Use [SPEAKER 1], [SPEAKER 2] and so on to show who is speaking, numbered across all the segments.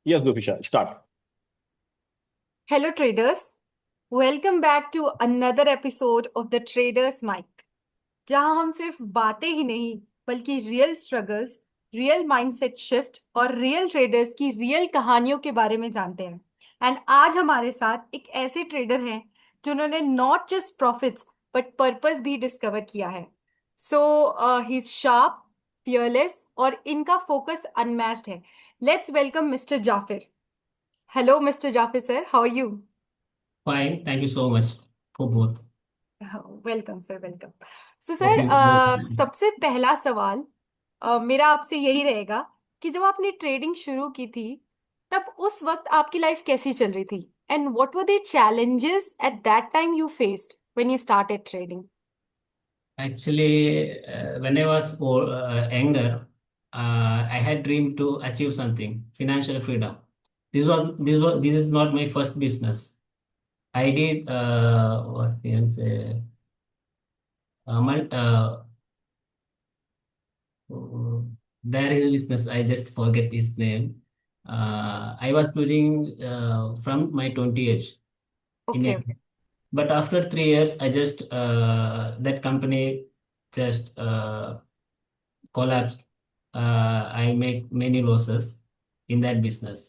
[SPEAKER 1] Yes, Dukisha, start.
[SPEAKER 2] Hello, traders. Welcome back to another episode of the Traders Mic, जहां हम सिर्फ बातें ही नहीं बल्कि real struggles, real mindset shift और रियल ट्रेडर्स की रियल कहानियों के बारे में जानते हैं। एंड आज हमारे साथ एक ऐसे ट्रेडर हैं जिन्होंने not just profits but purpose भी डिस्कवर किया है। So he is sharp, fearless और इनका फोकस अनमैच्ड है। Let's welcome mister Jafir. Hello mister Jafir sir, how are you?
[SPEAKER 3] Fine, thank you so much for both.
[SPEAKER 2] Welcome sir, welcome. So
[SPEAKER 3] Hope
[SPEAKER 2] sir,
[SPEAKER 3] you both.
[SPEAKER 2] सबसे पहला सवाल मेरा आपसे यही रहेगा कि जब आपने ट्रेडिंग शुरू की थी तब उस वक्त आपकी लाइफ कैसी चल रही थी, and what were the challenges at that time you faced when you started trading?
[SPEAKER 3] Actually, when I was younger, I had dreamed to achieve something, financial freedom. This is not my first business. I did what you can say, mul- there is a business. I just forget his name. I was doing from my 20 age in
[SPEAKER 2] okay,
[SPEAKER 3] a. But after 3 years, I just that company just collapsed. I make many losses in that business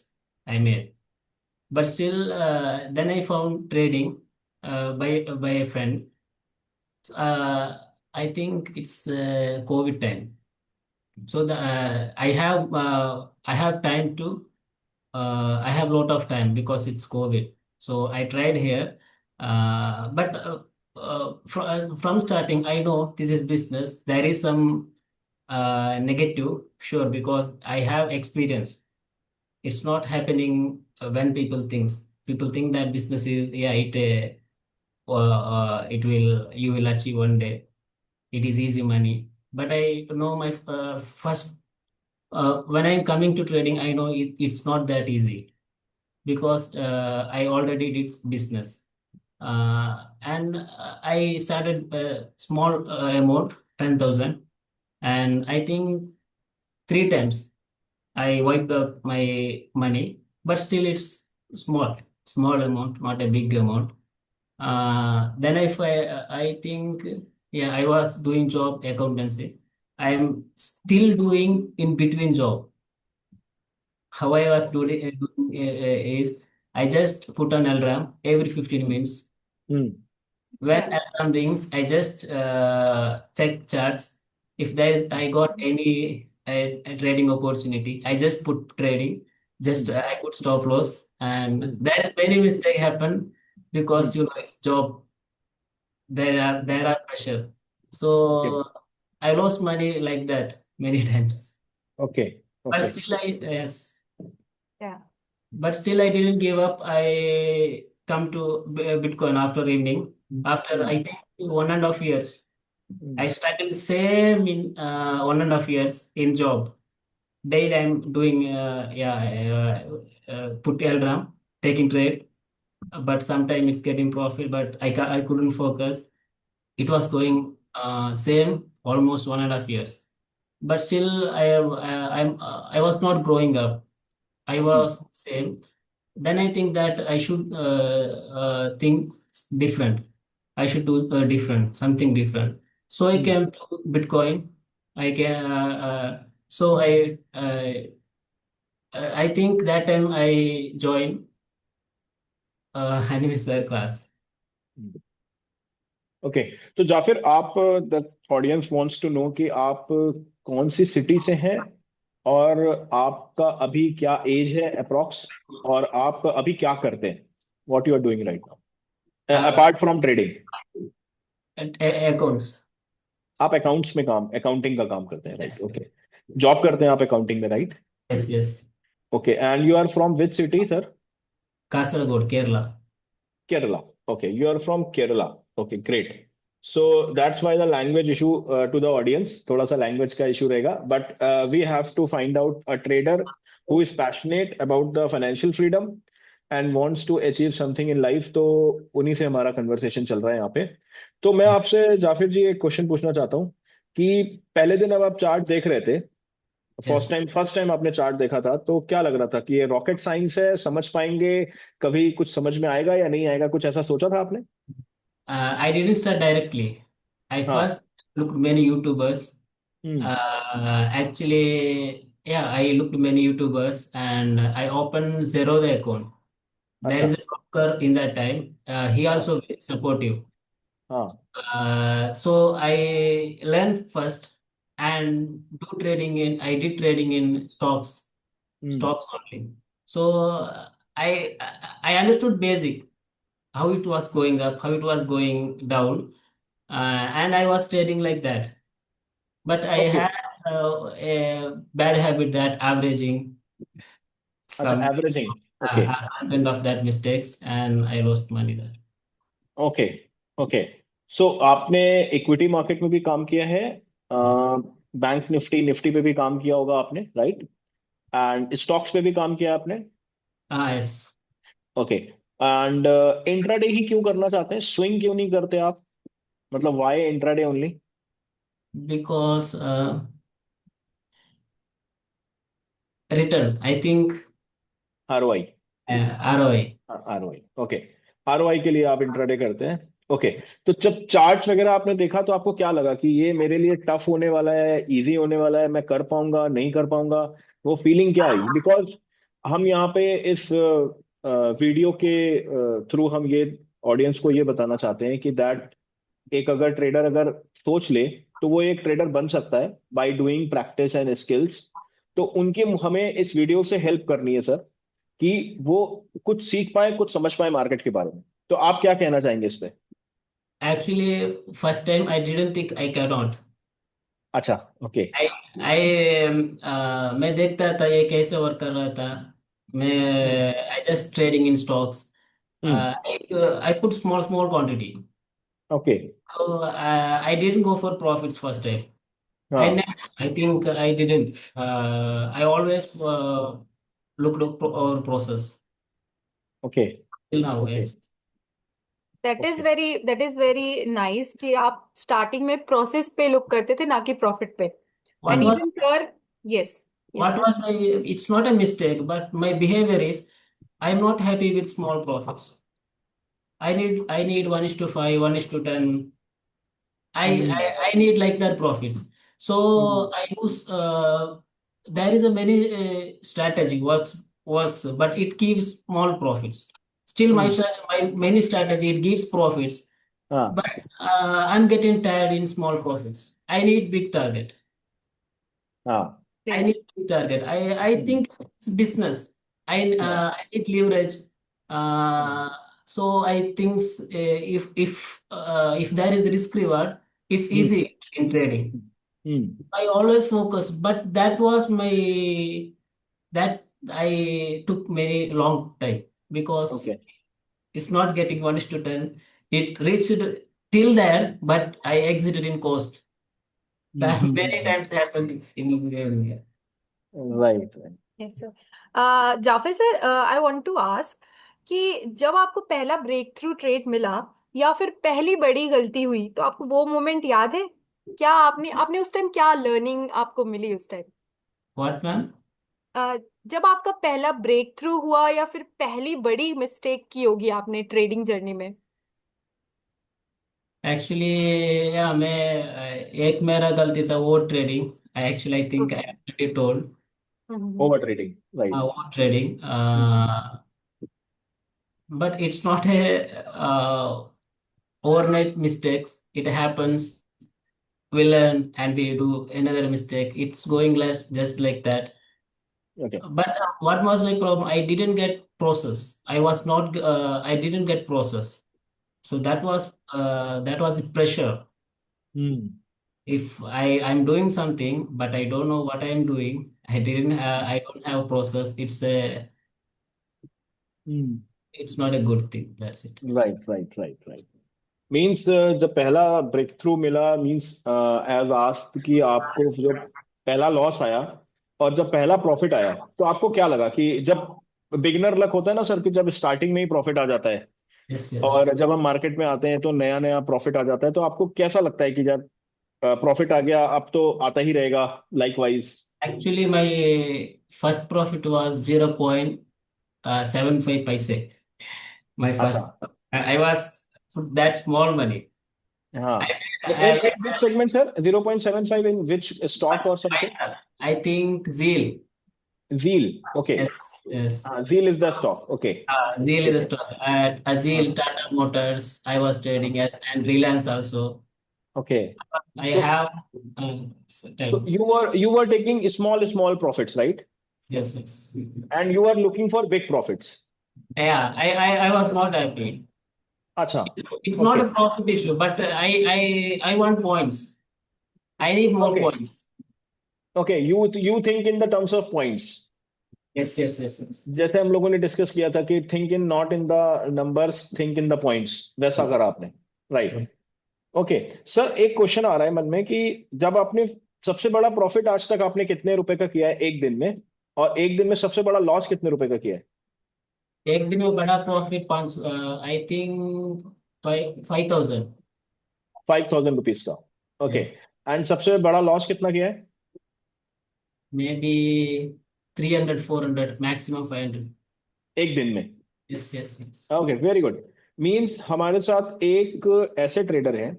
[SPEAKER 3] I made. But still, then I found trading by a friend. Uh, I think it's COVID time. So I have time to I have lot of time because it's COVID. So I tried here, but from starting, I know this is business. There is some negative, sure, because I have experience. It's not happening when people think that business is yeah it will you will achieve one day. It is easy money. But I know my first when I'm coming to trading, I know it's not that easy because I already did business. And I started a small amount, 10,000. And I think 3 times I wiped out my money, but still it's small amount, not a big amount. Then I think, yeah, I was doing job accountancy. I'm still doing in between job. How I was doing is I just put an alarm every 15 minutes.
[SPEAKER 1] Hmm.
[SPEAKER 3] When
[SPEAKER 2] या
[SPEAKER 3] alarm rings, I just check charts. If there is, I got any trading opportunity, I just put trading. Just
[SPEAKER 1] Hmm.
[SPEAKER 3] I put stop loss, and
[SPEAKER 1] Hmm.
[SPEAKER 3] there many mistake happen
[SPEAKER 1] Hmm.
[SPEAKER 3] because you know it's job. There are pressure.
[SPEAKER 1] Okay.
[SPEAKER 3] So I lost money like that many times.
[SPEAKER 1] Okay.
[SPEAKER 3] But
[SPEAKER 1] Okay.
[SPEAKER 3] still, I yes.
[SPEAKER 2] या
[SPEAKER 3] But still, I didn't give up. I come to Bitcoin after evening. After
[SPEAKER 1] Hmm.
[SPEAKER 3] I think 1.5 years,
[SPEAKER 1] Hmm.
[SPEAKER 3] I started same in 1.5 years in job. Daily I'm doing put alarm, taking trade. But sometimes it's getting profit. But I couldn't focus. It was going same almost 1.5 years. But still, I was not growing up. I
[SPEAKER 1] Hmm.
[SPEAKER 3] was same. Then I think that I should think different. I should do something different. So I
[SPEAKER 1] Hmm.
[SPEAKER 3] came to Bitcoin. I can. So I think that time I joined anniversary class.
[SPEAKER 1] Hmm. Okay, तो जाफिर आप, the audience wants to know कि आप कौन सी city से हैं और आपका अभी क्या एज है अप्रोक्स, और आप अभी क्या करते हैं, what you are doing right now
[SPEAKER 3] Uh,
[SPEAKER 1] apart from trading.
[SPEAKER 3] accounts.
[SPEAKER 1] आप अकाउंट्स में काम, अकाउंटिंग का काम करते हैं, right?
[SPEAKER 3] Yes,
[SPEAKER 1] okay,
[SPEAKER 3] yes,
[SPEAKER 1] job करते हैं आप अकाउंटिंग में, right?
[SPEAKER 3] yes, yes.
[SPEAKER 1] Okay, and you are from which city sir?
[SPEAKER 3] Kasaragod, Kerala.
[SPEAKER 1] Kerala. Okay, you are from Kerala. Okay, great. So that's why the language issue to the audience, थोड़ा सा language का issue रहेगा. But we have to find out a trader who is passionate about the financial freedom and wants to achieve something in life. तो उन्हीं से हमारा conversation चल रहा है यहाँ पे. तो मैं आपसे जाफिर जी एक क्वेश्चन पूछना चाहता हूँ कि पहले दिन अब आप चार्ट देख रहे थे,
[SPEAKER 3] yes.
[SPEAKER 1] फर्स्ट टाइम आपने चार्ट देखा था तो क्या लग रहा था कि ये रॉकेट साइंस है, समझ पाएंगे, कभी कुछ समझ में आएगा या नहीं आएगा, कुछ ऐसा सोचा था आपने?
[SPEAKER 3] I didn't start directly. I
[SPEAKER 1] हाँ।
[SPEAKER 3] first looked many YouTubers.
[SPEAKER 1] Hmm.
[SPEAKER 3] Actually, yeah, I looked many YouTubers and I opened Zerodha account. There
[SPEAKER 1] अच्छा।
[SPEAKER 3] is a broker in that time. He
[SPEAKER 1] हाँ।
[SPEAKER 3] also very supportive.
[SPEAKER 1] हाँ।
[SPEAKER 3] So I learned first and do trading in. I did trading in
[SPEAKER 1] hmm.
[SPEAKER 3] stocks only. So I I understood basic how it was going up, how it was going down, and I was trading like that. But I
[SPEAKER 1] okay.
[SPEAKER 3] had a bad habit that averaging
[SPEAKER 1] अच्छा,
[SPEAKER 3] some
[SPEAKER 1] averaging. Okay.
[SPEAKER 3] some kind of that mistakes, and I lost money there.
[SPEAKER 1] Okay. Okay. So आपने equity market में भी काम किया है, bank Nifty Nifty पे भी काम किया होगा आपने, राइट? एंड स्टॉक्स पे भी काम किया आपने।
[SPEAKER 3] Yes,
[SPEAKER 1] okay. एंड इंट्राडे ही क्यों करना चाहते हैं, स्विंग क्यों नहीं करते आप? मतलब why intraday only?
[SPEAKER 3] because return. I think
[SPEAKER 1] ROI.
[SPEAKER 3] ROI.
[SPEAKER 1] ROI, okay. ROI के लिए आप इंट्राडे करते हैं। ओके। तो जब चार्ट्स वगैरह आपने देखा तो आपको क्या लगा कि ये मेरे लिए टफ होने वाला है, इजी होने वाला है, मैं कर पाऊंगा नहीं कर पाऊंगा? वो फीलिंग क्या आई? बिकॉज हम यहाँ पे इस वीडियो के थ्रू हम ये ऑडियंस को ये बताना चाहते हैं कि दैट एक अगर ट्रेडर अगर सोच ले तो वो एक ट्रेडर बन सकता है by doing practice and skills. तो उनकी हमें इस वीडियो से हेल्प करनी है सर, कि वो कुछ सीख पाए, कुछ समझ पाए मार्केट के बारे में। तो आप क्या कहना चाहेंगे इस पे?
[SPEAKER 3] Actually, first time I didn't think I cannot.
[SPEAKER 1] अच्छा। ओके।
[SPEAKER 3] I मैं देखता था ये कैसे वर्क कर रहा था. मैं
[SPEAKER 1] हम्म।
[SPEAKER 3] I just trading in stocks.
[SPEAKER 1] Hmm.
[SPEAKER 3] I put small quantity.
[SPEAKER 1] Okay.
[SPEAKER 3] So I didn't go for profits first time. I
[SPEAKER 1] हाँ।
[SPEAKER 3] never, I think I didn't. I always looked over process
[SPEAKER 1] okay.
[SPEAKER 3] till now.
[SPEAKER 1] Okay.
[SPEAKER 3] Yes.
[SPEAKER 1] Okay.
[SPEAKER 2] That is very nice कि आप starting में process पे look करते थे ना कि profit पे।
[SPEAKER 3] What
[SPEAKER 2] and
[SPEAKER 3] was
[SPEAKER 2] even sir, yes, yes
[SPEAKER 3] what
[SPEAKER 2] sir.
[SPEAKER 3] was my? It's not a mistake, but my behavior is I'm not happy with small profits. I need 1:5, 1:10.
[SPEAKER 1] Hmm.
[SPEAKER 3] I need like that profits.
[SPEAKER 1] Hmm.
[SPEAKER 3] So I use there is a many strategy works, but it gives small profits. Still
[SPEAKER 1] hmm.
[SPEAKER 3] my many strategy it gives profits,
[SPEAKER 1] हाँ।
[SPEAKER 3] but I'm getting tired in small profits. I need big target.
[SPEAKER 1] हाँ।
[SPEAKER 3] I need big target. I
[SPEAKER 1] hmm.
[SPEAKER 3] think it's business.
[SPEAKER 1] हाँ।
[SPEAKER 3] I need leverage.
[SPEAKER 1] हाँ।
[SPEAKER 3] Uh, so I think if there is risk reward, it's
[SPEAKER 1] hmm.
[SPEAKER 3] easy in trading.
[SPEAKER 1] Hmm.
[SPEAKER 3] I always focus, but that was my that I took many long time because
[SPEAKER 1] okay.
[SPEAKER 3] it's not getting 1:10. It reached till there, but I exited in cost. That many times happened in India.
[SPEAKER 1] Right.
[SPEAKER 2] Yes sir. Jafar sir, I want to ask कि जब आपको पहला break through trade मिला या फिर पहली बड़ी गलती हुई तो आपको वो मोमेंट याद है? क्या आपने आपने उस टाइम क्या लर्निंग आपको मिली उस टाइम?
[SPEAKER 3] What, ma'am?
[SPEAKER 2] जब आपका पहला ब्रेक थ्रू हुआ या फिर पहली बड़ी मिस्टेक की होगी आपने ट्रेडिंग जर्नी में?
[SPEAKER 3] एक्चुअली या मैं एक मेरा गलती था वो trading. I think I
[SPEAKER 2] okay.
[SPEAKER 3] Already told
[SPEAKER 1] over trading, right.
[SPEAKER 3] वो trading. But it's not a overnight mistakes. It happens. We learn and we do another mistake. It's going less just like that.
[SPEAKER 1] Okay.
[SPEAKER 3] But what was my problem? I didn't get process. I was not. I didn't get process. So that was the pressure.
[SPEAKER 1] Hmm.
[SPEAKER 3] If I'm doing something but I don't know what I'm doing, I don't have process.
[SPEAKER 1] Hmm.
[SPEAKER 3] It's not a good thing. That's it.
[SPEAKER 1] Right, right, right, right. Means जब पहला break through मिला, means as asked कि आपको जब पहला loss आया और जब पहला प्रॉफिट आया तो आपको क्या लगा कि जब बिगिनर लक होता है ना सर, कि जब स्टार्टिंग में ही प्रॉफिट आ जाता है
[SPEAKER 3] Yes, yes.
[SPEAKER 1] और जब हम मार्केट में आते हैं तो नया नया प्रॉफिट आ जाता है, तो आपको कैसा लगता है कि जब प्रॉफिट आ गया अब तो आता ही रहेगा like wise?
[SPEAKER 3] Actually, my first profit was 0.75 paise. My
[SPEAKER 1] अच्छा.
[SPEAKER 3] first, I was that small money.
[SPEAKER 1] हाँ.
[SPEAKER 3] I
[SPEAKER 1] In which segment, sir? 0.75 in which stock or something?
[SPEAKER 3] I think Zeal.
[SPEAKER 1] Zeal. Okay.
[SPEAKER 3] Yes, yes.
[SPEAKER 1] Zeal is the stock. Okay.
[SPEAKER 3] Zeal is
[SPEAKER 1] ठीक
[SPEAKER 3] a
[SPEAKER 1] है.
[SPEAKER 3] stock. At Zeal,
[SPEAKER 1] हाँ.
[SPEAKER 3] Tata Motors, I was trading at, and Reliance also.
[SPEAKER 1] Okay.
[SPEAKER 3] I
[SPEAKER 1] So,
[SPEAKER 3] have,
[SPEAKER 1] so
[SPEAKER 3] certain.
[SPEAKER 1] you were taking small profits, right?
[SPEAKER 3] Yes, yes.
[SPEAKER 1] And you are looking for big profits.
[SPEAKER 3] Yeah, I was not happy.
[SPEAKER 1] अच्छा.
[SPEAKER 3] It's not a
[SPEAKER 1] Okay.
[SPEAKER 3] profit issue, but I want points. I need more
[SPEAKER 1] Okay.
[SPEAKER 3] points.
[SPEAKER 1] Okay. You think in the terms of points.
[SPEAKER 3] Yes, yes, yes, yes.
[SPEAKER 1] जैसे हम लोगों ने discuss किया था कि think in not in the numbers, think in the points, वैसा करा आपने. राइट.
[SPEAKER 3] Yes.
[SPEAKER 1] ओके. सर, एक क्वेश्चन आ रहा है मन में कि जब आपने सबसे बड़ा प्रॉफिट आज तक आपने कितने रुपए का किया है एक दिन में, और एक दिन में सबसे बड़ा लॉस कितने रुपए का किया है?
[SPEAKER 3] एक दिन में बड़ा प्रॉफिट 5, आई थिंक 5,000.
[SPEAKER 1] 5,000 रुपीज का. ओके.
[SPEAKER 3] यस,
[SPEAKER 1] एंड सबसे बड़ा लॉस कितना किया है?
[SPEAKER 3] May be 300, 400, maximum 500.
[SPEAKER 1] एक दिन में.
[SPEAKER 3] Yes, yes, yes.
[SPEAKER 1] Okay, very good. Means हमारे साथ एक ऐसे ट्रेडर हैं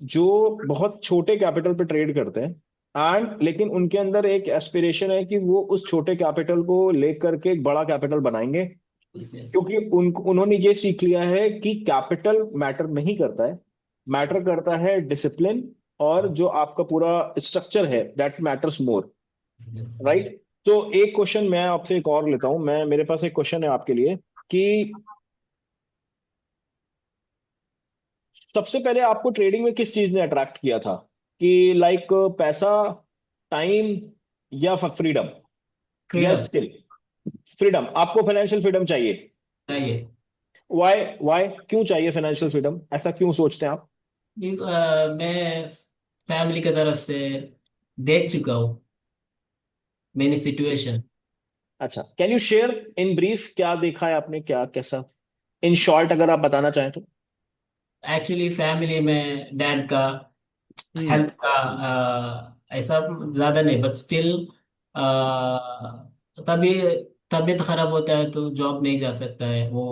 [SPEAKER 1] जो बहुत छोटे कैपिटल पे ट्रेड करते हैं, एंड लेकिन उनके अंदर एक एस्पिरेशन है कि वो उस छोटे कैपिटल को लेकर के एक बड़ा कैपिटल बनाएंगे.
[SPEAKER 3] Yes, yes.
[SPEAKER 1] क्योंकि उन्होंने ये सीख लिया है कि कैपिटल मैटर नहीं करता है, मैटर करता है डिसिप्लिन, और जो आपका पूरा स्ट्रक्चर है that matters more.
[SPEAKER 3] Yes.
[SPEAKER 1] Right. तो एक क्वेश्चन मैं आपसे एक और लेता हूं. मेरे पास एक क्वेश्चन है आपके लिए कि सबसे पहले आपको ट्रेडिंग में किस चीज ने अट्रैक्ट किया था? कि लाइक पैसा, टाइम, या फ्रीडम, या
[SPEAKER 3] फ्रीडम
[SPEAKER 1] स्किल? फ्रीडम. आपको फाइनेंशियल फ्रीडम चाहिए.
[SPEAKER 3] चाहिए.
[SPEAKER 1] वाई वाई क्यों चाहिए फाइनेंशियल फ्रीडम? ऐसा क्यों सोचते हैं आप?
[SPEAKER 3] मैं फैमिली की तरफ से देख चुका हूँ मैंने सिचुएशन.
[SPEAKER 1] अच्छा. Can you share in brief क्या देखा है आपने, क्या कैसा, इन शॉर्ट अगर आप बताना चाहें तो?
[SPEAKER 3] एक्चुअली फैमिली में डैड का
[SPEAKER 1] हम्म.
[SPEAKER 3] हेल्थ का ऐसा ज्यादा नहीं, बट स्टिल तभी तबीयत खराब होता है तो जॉब नहीं जा सकता है वो.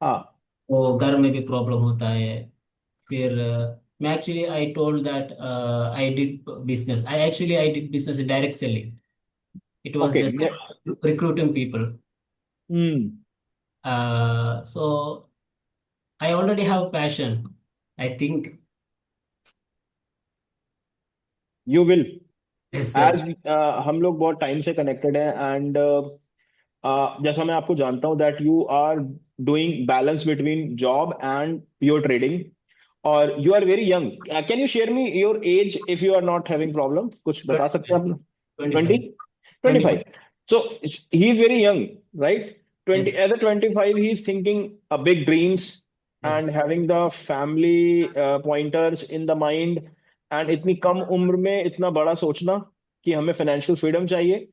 [SPEAKER 1] हाँ.
[SPEAKER 3] वो घर में भी प्रॉब्लम होता है. फिर मैं actually I told that I did business direct selling. It was
[SPEAKER 1] okay.
[SPEAKER 3] Just recruiting people.
[SPEAKER 1] Hmm.
[SPEAKER 3] So I already have passion, I think.
[SPEAKER 1] You will.
[SPEAKER 3] Yes,
[SPEAKER 1] as
[SPEAKER 3] yes.
[SPEAKER 1] हम लोग बहुत टाइम से कनेक्टेड हैं, and जैसा मैं आपको जानता हूं that you are doing balance between job and your trading, और you are very young. Can you share me your age if you are not having problem? कुछ बता सकते हैं आप? 20?
[SPEAKER 3] 25.
[SPEAKER 1] 25. So he is very young, right? 20,
[SPEAKER 3] Yes,
[SPEAKER 1] as a 25, he is thinking a big dreams and
[SPEAKER 3] yes,
[SPEAKER 1] having the family pointers in the mind, and इतनी कम उम्र में इतना बड़ा सोचना कि हमें फाइनेंशियल फ्रीडम चाहिए.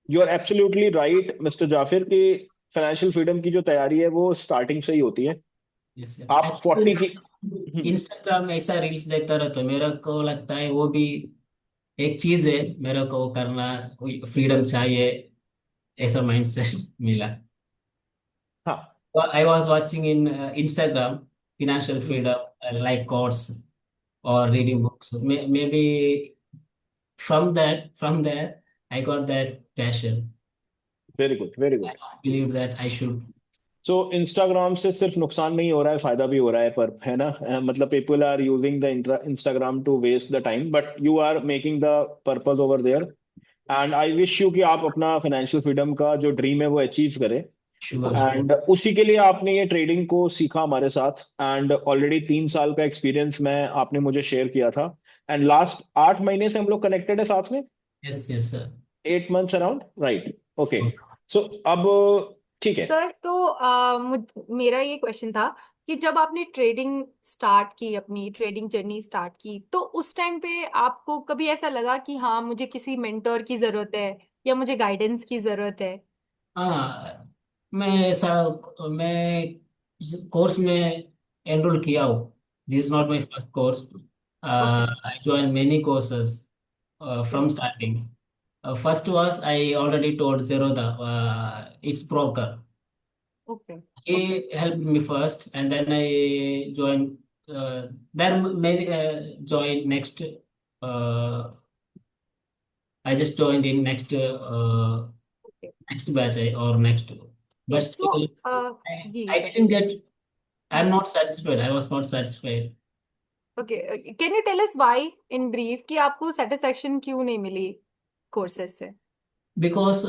[SPEAKER 1] You are absolutely right mister Jafir कि फाइनेंशियल फ्रीडम की जो तैयारी है वो स्टार्टिंग से ही होती है.
[SPEAKER 3] yes.
[SPEAKER 1] आप
[SPEAKER 3] एक्चुअली
[SPEAKER 1] 40 की. हम्म.
[SPEAKER 3] इंस्टाग्राम में ऐसा रील्स देखता रहता हूँ, मेरे को लगता है वो भी एक चीज है मेरे को करना. फ्रीडम चाहिए, ऐसा माइंड सेट मिला.
[SPEAKER 1] हाँ.
[SPEAKER 3] I was watching in Instagram financial
[SPEAKER 1] hmm.
[SPEAKER 3] freedom, like course or reading books. Maybe from there I got that passion.
[SPEAKER 1] Very good, very
[SPEAKER 3] I
[SPEAKER 1] good.
[SPEAKER 3] believe that I should.
[SPEAKER 1] So Instagram से सिर्फ नुकसान नहीं हो रहा है, फायदा भी हो रहा है, पर है ना, मतलब people are using the Instagram to waste the time, but you are making the purpose over there. And I wish you कि आप अपना फाइनेंशियल फ्रीडम का जो ड्रीम है वो अचीव करें.
[SPEAKER 3] Sure, sure.
[SPEAKER 1] एंड उसी के लिए आपने ये ट्रेडिंग को सीखा हमारे साथ, एंड ऑलरेडी 3 साल का एक्सपीरियंस मैं आपने मुझे शेयर किया था. एंड लास्ट 8 महीने से हम लोग कनेक्टेड है साथ में.
[SPEAKER 3] Yes, yes, sir.
[SPEAKER 1] 8 months around, right? Okay. So अब ठीक है.
[SPEAKER 2] सर, तो मेरा ये क्वेश्चन था कि जब आपने ट्रेडिंग स्टार्ट की, अपनी ट्रेडिंग जर्नी स्टार्ट की, तो उस टाइम पे आपको कभी ऐसा लगा कि हाँ, मुझे किसी मेंटोर की जरूरत है या मुझे गाइडेंस की जरूरत है?
[SPEAKER 3] हाँ, मैं ऐसा मैं कोर्स में एनरोल किया हूँ. This is not my first course.
[SPEAKER 2] Okay.
[SPEAKER 3] I join many courses
[SPEAKER 2] okay.
[SPEAKER 3] From starting. First was I already told Zerodha, it's broker.
[SPEAKER 2] Okay.
[SPEAKER 3] He helped me first, and then I joined. Then maybe joined next. Uh, I just joined in
[SPEAKER 2] Okay.
[SPEAKER 3] next batch or next, but
[SPEAKER 2] Yes. So,
[SPEAKER 3] still
[SPEAKER 2] जी
[SPEAKER 3] I
[SPEAKER 2] sir.
[SPEAKER 3] didn't get. I'm not satisfied. I was not satisfied
[SPEAKER 2] Okay. Can you tell us why in brief कि आपको satisfaction क्यों नहीं मिली courses से?
[SPEAKER 3] because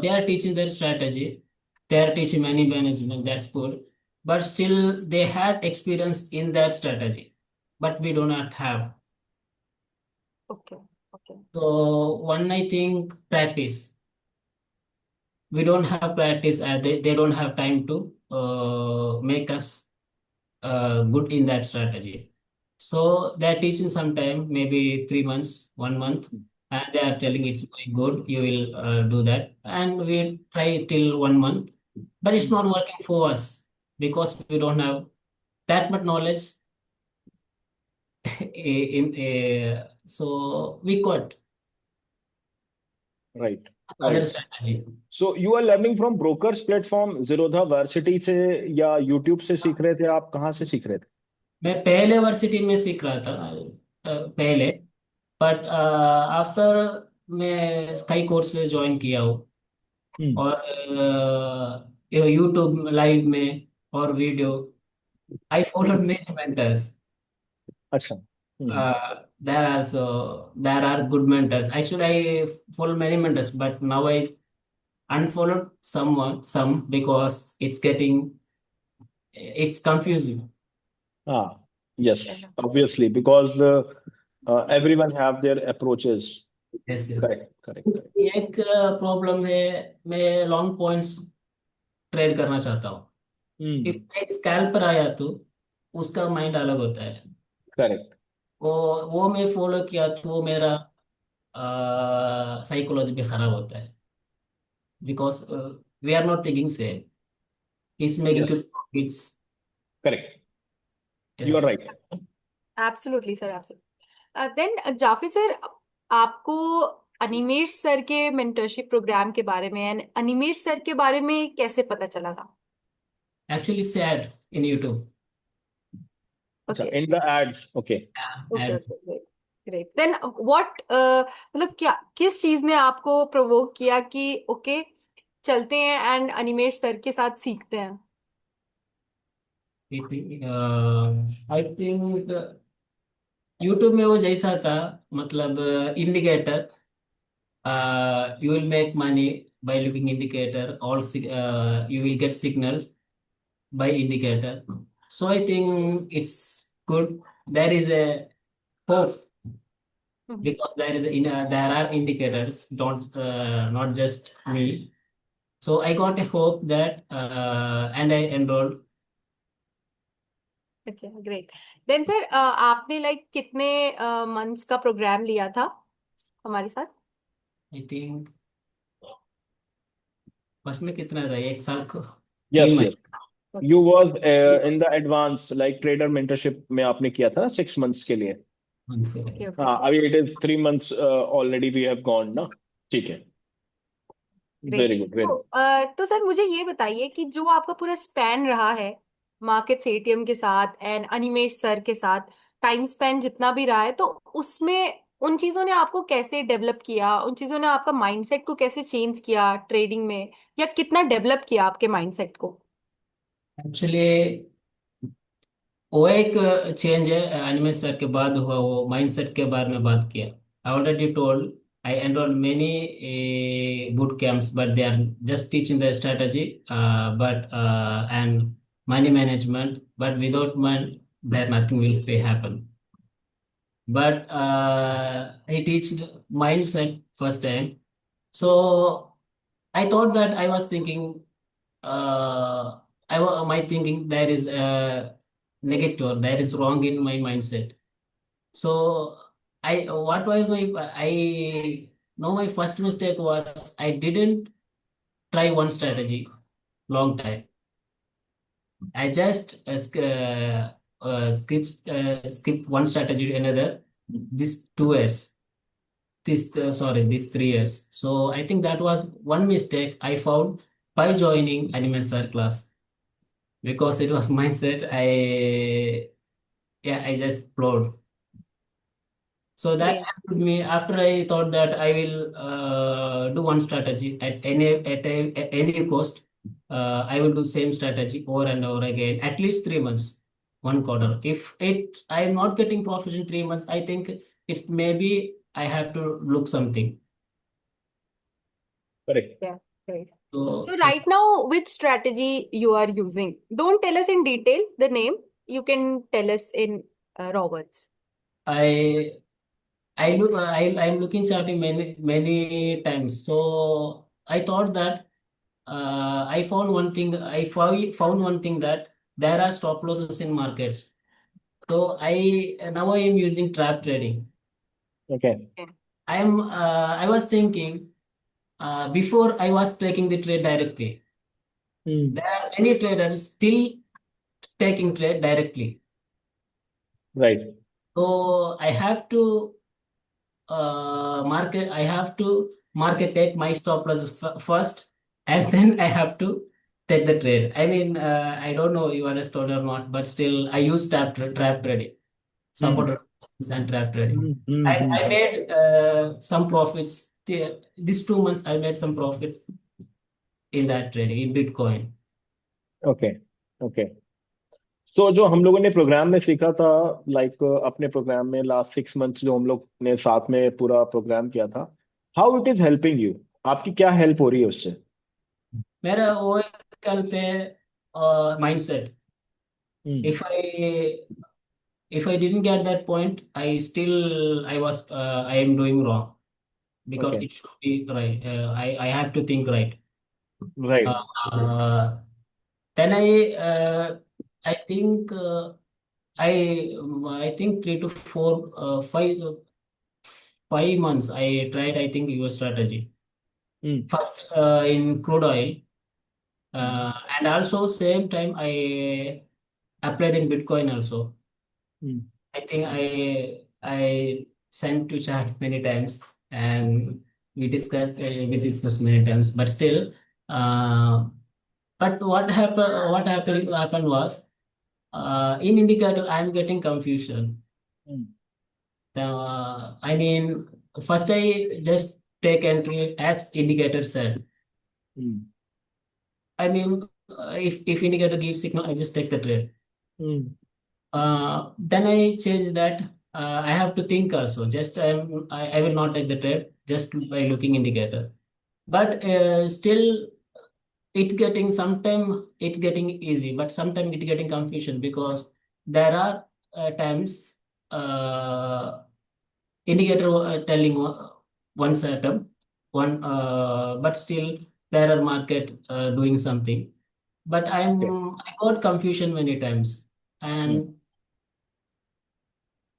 [SPEAKER 3] they are teaching their strategy. They are teaching money management. That's good, but still they had experience in their strategy, but we do not have.
[SPEAKER 2] Okay. Okay.
[SPEAKER 3] So one, I think practice. We don't have practice, and they don't have time to make us good in that strategy. So they're teaching sometime, maybe 3 months, 1 month, and they are telling it's going good, you will do that. And we try till 1 month, but it's not working for us because we don't have that much knowledge so we quit
[SPEAKER 1] Right.
[SPEAKER 3] other
[SPEAKER 1] Right.
[SPEAKER 3] strategy.
[SPEAKER 1] So you are learning from brokers platform Zerodha Varsity से या YouTube से सीख रहे थे? आप कहाँ से सीख रहे थे?
[SPEAKER 3] मैं पहले वर्सिटी में सीख रहा था पहले, बट आफ्टर मैं कई कोर्सेज ज्वाइन किया हूँ
[SPEAKER 1] हम्म.
[SPEAKER 3] और यूट्यूब लाइव में और video I follow many mentors.
[SPEAKER 1] अच्छा. हम्म.
[SPEAKER 3] There are good mentors. Actually, I follow many mentors, but now I unfollowed some because it's confusing.
[SPEAKER 1] Ah, yes, obviously, because everyone have their approaches.
[SPEAKER 3] Yes, yes.
[SPEAKER 1] Correct, correct, correct.
[SPEAKER 3] एक problem है, मैं long points trade करना चाहता हूँ.
[SPEAKER 1] Hmm.
[SPEAKER 3] If एक scalper आया तो उसका माइंड अलग होता है.
[SPEAKER 1] Correct.
[SPEAKER 3] वो मैं फॉलो किया तो वो मेरा साइकोलॉजी भी खराब होता है because we are not thinking same. Is making
[SPEAKER 1] Yes,
[SPEAKER 3] to profits.
[SPEAKER 1] correct. You are
[SPEAKER 3] yes.
[SPEAKER 1] right.
[SPEAKER 2] Absolutely, sir. Absolutely. Then, Jafi sir, आपको अनिमेश सर के मेंटरशिप प्रोग्राम के बारे में एंड अनिमेश सर के बारे में कैसे पता चला था?
[SPEAKER 3] Actually said in YouTube.
[SPEAKER 1] अच्छा,
[SPEAKER 2] okay.
[SPEAKER 1] in the ads. Okay.
[SPEAKER 2] Okay.
[SPEAKER 3] Ad.
[SPEAKER 2] Okay. Great. Great. Then what, मतलब क्या, किस चीज ने आपको प्रोवोक किया कि ओके चलते हैं एंड अनिमेश सर के साथ सीखते हैं?
[SPEAKER 3] आई थिंक यूट्यूब में वो जैसा था, मतलब indicator. You will make money by looking indicator. You will get signal by indicator. So I think it's good. There is a hope because there are indicators. Don't not just me. So I got a hope that and I enrolled.
[SPEAKER 2] Okay. Great. Then sir, आपने like कितने months का programme लिया था हमारे साथ?
[SPEAKER 3] I think बस में कितना था, 1 साल को
[SPEAKER 1] Yes,
[SPEAKER 3] 3 महीने.
[SPEAKER 1] yes. You was in the advance like trader mentorship में आपने किया था 6 months के लिए.
[SPEAKER 2] ओके. ओके.
[SPEAKER 1] हाँ, अभी it is 3 months already we have gone ना. ठीक है.
[SPEAKER 2] Great.
[SPEAKER 1] Very good, very good.
[SPEAKER 2] तो सर मुझे ये बताइए कि जो आपका पूरा स्पैन रहा है मार्केट्स एटीएम के साथ एंड अनिमेश सर के साथ, टाइम स्पैन जितना भी रहा है, तो उसमें उन चीजों ने आपको कैसे डेवलप किया, उन चीजों ने आपका माइंडसेट को कैसे चेंज किया ट्रेडिंग में, या कितना डेवलप किया आपके माइंडसेट को?
[SPEAKER 3] एक्चुअली वो एक चेंज है एनिमेट सर के बाद हुआ, वो माइंडसेट के बारे में बात किया. I already told I enrol many boot camps but they are just teaching the strategy but and money management, but without money there nothing will be happen. But he teach mindset first time. So I thought that I was thinking my thinking there is negative, there is wrong in my mindset. So what was I know my first mistake was I didn't try one strategy long time. I just skip one strategy to another this 2 years. these 3 years. So I think that was one mistake I found by joining Animestar class, because it was mindset. I just flowed. So that
[SPEAKER 2] Great.
[SPEAKER 3] helped me. After I thought that I will do one strategy at any cost, I will do same strategy over and over again, at least 3 months, 1 quarter. If I am not getting profit in 3 months, I think it maybe I have to look something.
[SPEAKER 1] Correct.
[SPEAKER 2] Yeah, great.
[SPEAKER 3] So
[SPEAKER 2] So right now, which strategy you are using? Don't tell us in detail the name. You can tell us in raw words.
[SPEAKER 3] I I'm looking charting many times. So I thought that I found one thing. I found one thing, that there are stop losses in markets. So I am using trap trading.
[SPEAKER 1] Okay.
[SPEAKER 2] Yeah.
[SPEAKER 3] I was thinking, before I was taking the trade directly.
[SPEAKER 1] Hmm.
[SPEAKER 3] There are many traders still taking trade directly.
[SPEAKER 1] Right.
[SPEAKER 3] So I have to market take my stop loss first, and then I have to take the trade. I mean, I don't know you understood or not, but still I use trap trading,
[SPEAKER 1] Hmm.
[SPEAKER 3] support and trap trading.
[SPEAKER 1] Hmm. Hmm.
[SPEAKER 3] I
[SPEAKER 1] Hmm.
[SPEAKER 3] made some profits. These 2 months I made some profits in that trading in Bitcoin.
[SPEAKER 1] Okay okay तो जो हम लोगों ने programme में सीखा था like अपने programme में लास्ट 6 मंथ्स जो हम लोग ने साथ में पूरा प्रोग्राम किया था how it is helping you आपकी क्या हेल्प हो रही है उससे
[SPEAKER 3] मेरा वो कल पे mindset.
[SPEAKER 1] Hmm
[SPEAKER 3] If I didn't get that point, I am doing wrong, because
[SPEAKER 1] okay
[SPEAKER 3] it should be right. I have to think right. Uh,
[SPEAKER 1] right
[SPEAKER 3] uh, then I think I think 5 months I tried. I think your strategy
[SPEAKER 1] hmm
[SPEAKER 3] first in crude oil, and also same time I applied in Bitcoin also.
[SPEAKER 1] Hmm
[SPEAKER 3] I think I sent to chat many times, and we discussed many times. But still, uh, but what happened was, in indicator I'm getting confusion.
[SPEAKER 1] Hmm
[SPEAKER 3] I mean, first I just take entry as indicator said.
[SPEAKER 1] Hmm
[SPEAKER 3] I mean, if indicator gives signal, I just take the trade.
[SPEAKER 1] Hmm
[SPEAKER 3] Then I change that. I have to think also. I will not take the trade just by looking indicator. But still, it's getting easy, but sometimes it's getting confusion, because there are times uh, indicator telling one certain one, but still there are market doing something. But
[SPEAKER 1] okay
[SPEAKER 3] I got confusion many times, and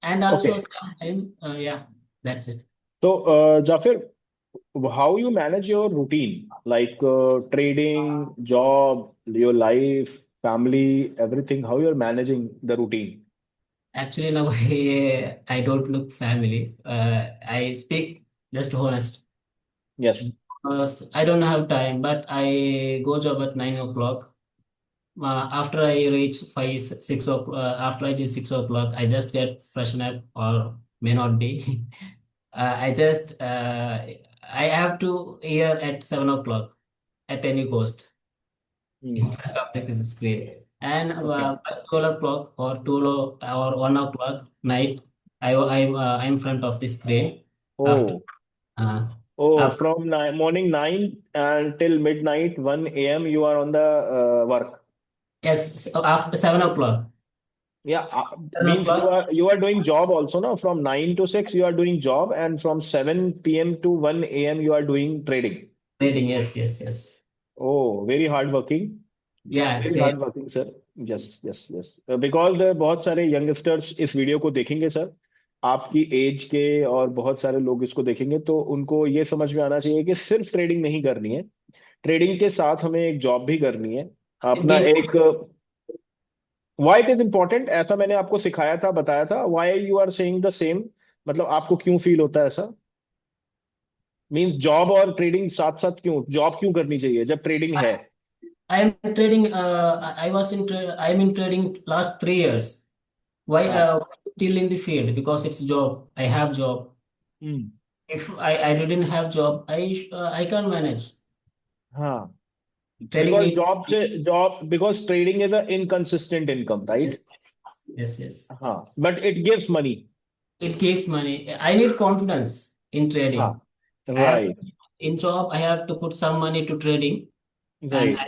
[SPEAKER 1] okay
[SPEAKER 3] also sometimes, yeah, that's it.
[SPEAKER 1] तो Jafir how you manage your routine like trading job your life family everything how you're managing the routine
[SPEAKER 3] Actually, now I don't look family. I speak just honest.
[SPEAKER 1] yes
[SPEAKER 3] I don't have time, but I go job at 9 o'clock. After I reach 6 o'clock, after I reach 6 o'clock, I just get freshen up, or may not be. I just I have to here at 7 o'clock at any cost,
[SPEAKER 1] Hmm.
[SPEAKER 3] in front of the screen. And
[SPEAKER 1] Okay.
[SPEAKER 3] by 12 o'clock or 1 o'clock night, I'm in front of the screen. After
[SPEAKER 1] Oh,
[SPEAKER 3] uh,
[SPEAKER 1] oh,
[SPEAKER 3] after
[SPEAKER 1] from morning 9 until midnight, 1 a.m. you are on the work.
[SPEAKER 3] yes, after 7 o'clock.
[SPEAKER 1] Yeah,
[SPEAKER 3] seven
[SPEAKER 1] means you
[SPEAKER 3] o'clock
[SPEAKER 1] are you are doing job also, no? From 9 to 6 you are doing job, and from 7 p.m. to 1 a.m. you are doing trading.
[SPEAKER 3] Trading. Yes, yes, yes.
[SPEAKER 1] Oh, very hard working.
[SPEAKER 3] Yeah,
[SPEAKER 1] very
[SPEAKER 3] same.
[SPEAKER 1] Hard working sir yes yes yes because बहुत सारे youngsters इस video को देखेंगे sir आपकी as के और बहुत सारे लोग इसको देखेंगे तो उनको ये समझ में आना चाहिए कि सिर्फ ट्रेडिंग नहीं करनी है ट्रेडिंग के साथ हमें एक जॉब भी करनी है अपना
[SPEAKER 3] Game.
[SPEAKER 1] एक व्हाई इट इज इंपॉर्टेंट ऐसा मैंने आपको सिखाया था बताया था why you are saying the same मतलब आपको क्यों फील होता है ऐसा मींस जॉब और ट्रेडिंग साथ साथ क्यों, जॉब क्यों करनी चाहिए जब ट्रेडिंग है?
[SPEAKER 3] I am trading. I was in. I am in trading last 3 years. Why?
[SPEAKER 1] हाँ.
[SPEAKER 3] Still in the field because it's job. I have job.
[SPEAKER 1] Hmm.
[SPEAKER 3] If I didn't have job, I can't manage.
[SPEAKER 1] हाँ.
[SPEAKER 3] Trading
[SPEAKER 1] because
[SPEAKER 3] needs.
[SPEAKER 1] Job से job, because trading is a inconsistent income,
[SPEAKER 3] Yes,
[SPEAKER 1] right?
[SPEAKER 3] yes, yes.
[SPEAKER 1] हाँ, but it gives money.
[SPEAKER 3] It gives money. I need confidence in
[SPEAKER 1] हाँ.
[SPEAKER 3] trading. And
[SPEAKER 1] right.
[SPEAKER 3] in job, I have to put some money to trading, and
[SPEAKER 1] right.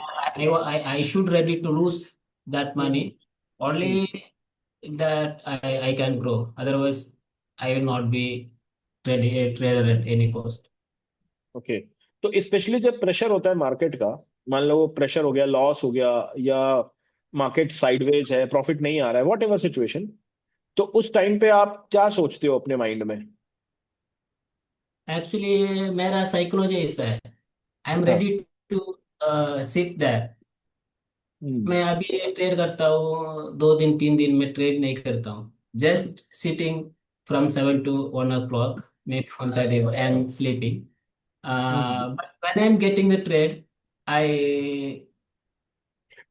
[SPEAKER 3] I should ready to lose that money. Only that I can grow. Otherwise, I will not be a trader at any cost.
[SPEAKER 1] Okay. तो specially जब pressure होता है market का, मान low pressure हो गया, loss हो गया, या मार्केट साइडवेज है, प्रॉफिट नहीं आ रहा है, वॉट एवर सिचुएशन, तो उस टाइम पे आप क्या सोचते हो अपने माइंड में?
[SPEAKER 3] Actually, मेरा psychology ऐसा है. I am
[SPEAKER 1] हाँ.
[SPEAKER 3] ready to sit there.
[SPEAKER 1] हम्म.
[SPEAKER 3] मैं अभी ट्रेड करता हूँ 2 दिन 3 दिन में ट्रेड नहीं करता हूँ. Just sitting from 7 to 1 o'clock, maybe 1:30 and sleeping.
[SPEAKER 1] Hmm.
[SPEAKER 3] But when I'm getting the trade, I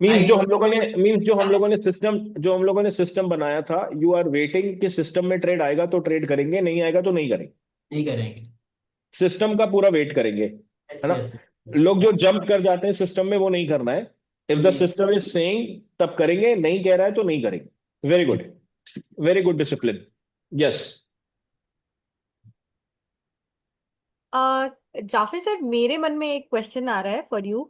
[SPEAKER 1] means
[SPEAKER 3] I
[SPEAKER 1] जो हम लोगों ने सिस्टम बनाया था, यू आर वेटिंग कि सिस्टम में ट्रेड आएगा तो ट्रेड करेंगे, नहीं आएगा तो नहीं करेंगे.
[SPEAKER 3] नहीं करेंगे.
[SPEAKER 1] सिस्टम का पूरा वेट करेंगे,
[SPEAKER 3] Yes,
[SPEAKER 1] है ना?
[SPEAKER 3] yes, yes.
[SPEAKER 1] लोग जो जंप कर जाते हैं सिस्टम में, वो नहीं करना है. इफ द
[SPEAKER 3] नहीं.
[SPEAKER 1] सिस्टम इज सेइंग तब करेंगे, नहीं कह रहा है तो नहीं करेंगे. Very
[SPEAKER 3] Yes.
[SPEAKER 1] Good. Very good discipline. Yes.
[SPEAKER 2] Jafir sir, मेरे मन में एक क्वेश्चन आ रहा है फॉर यू.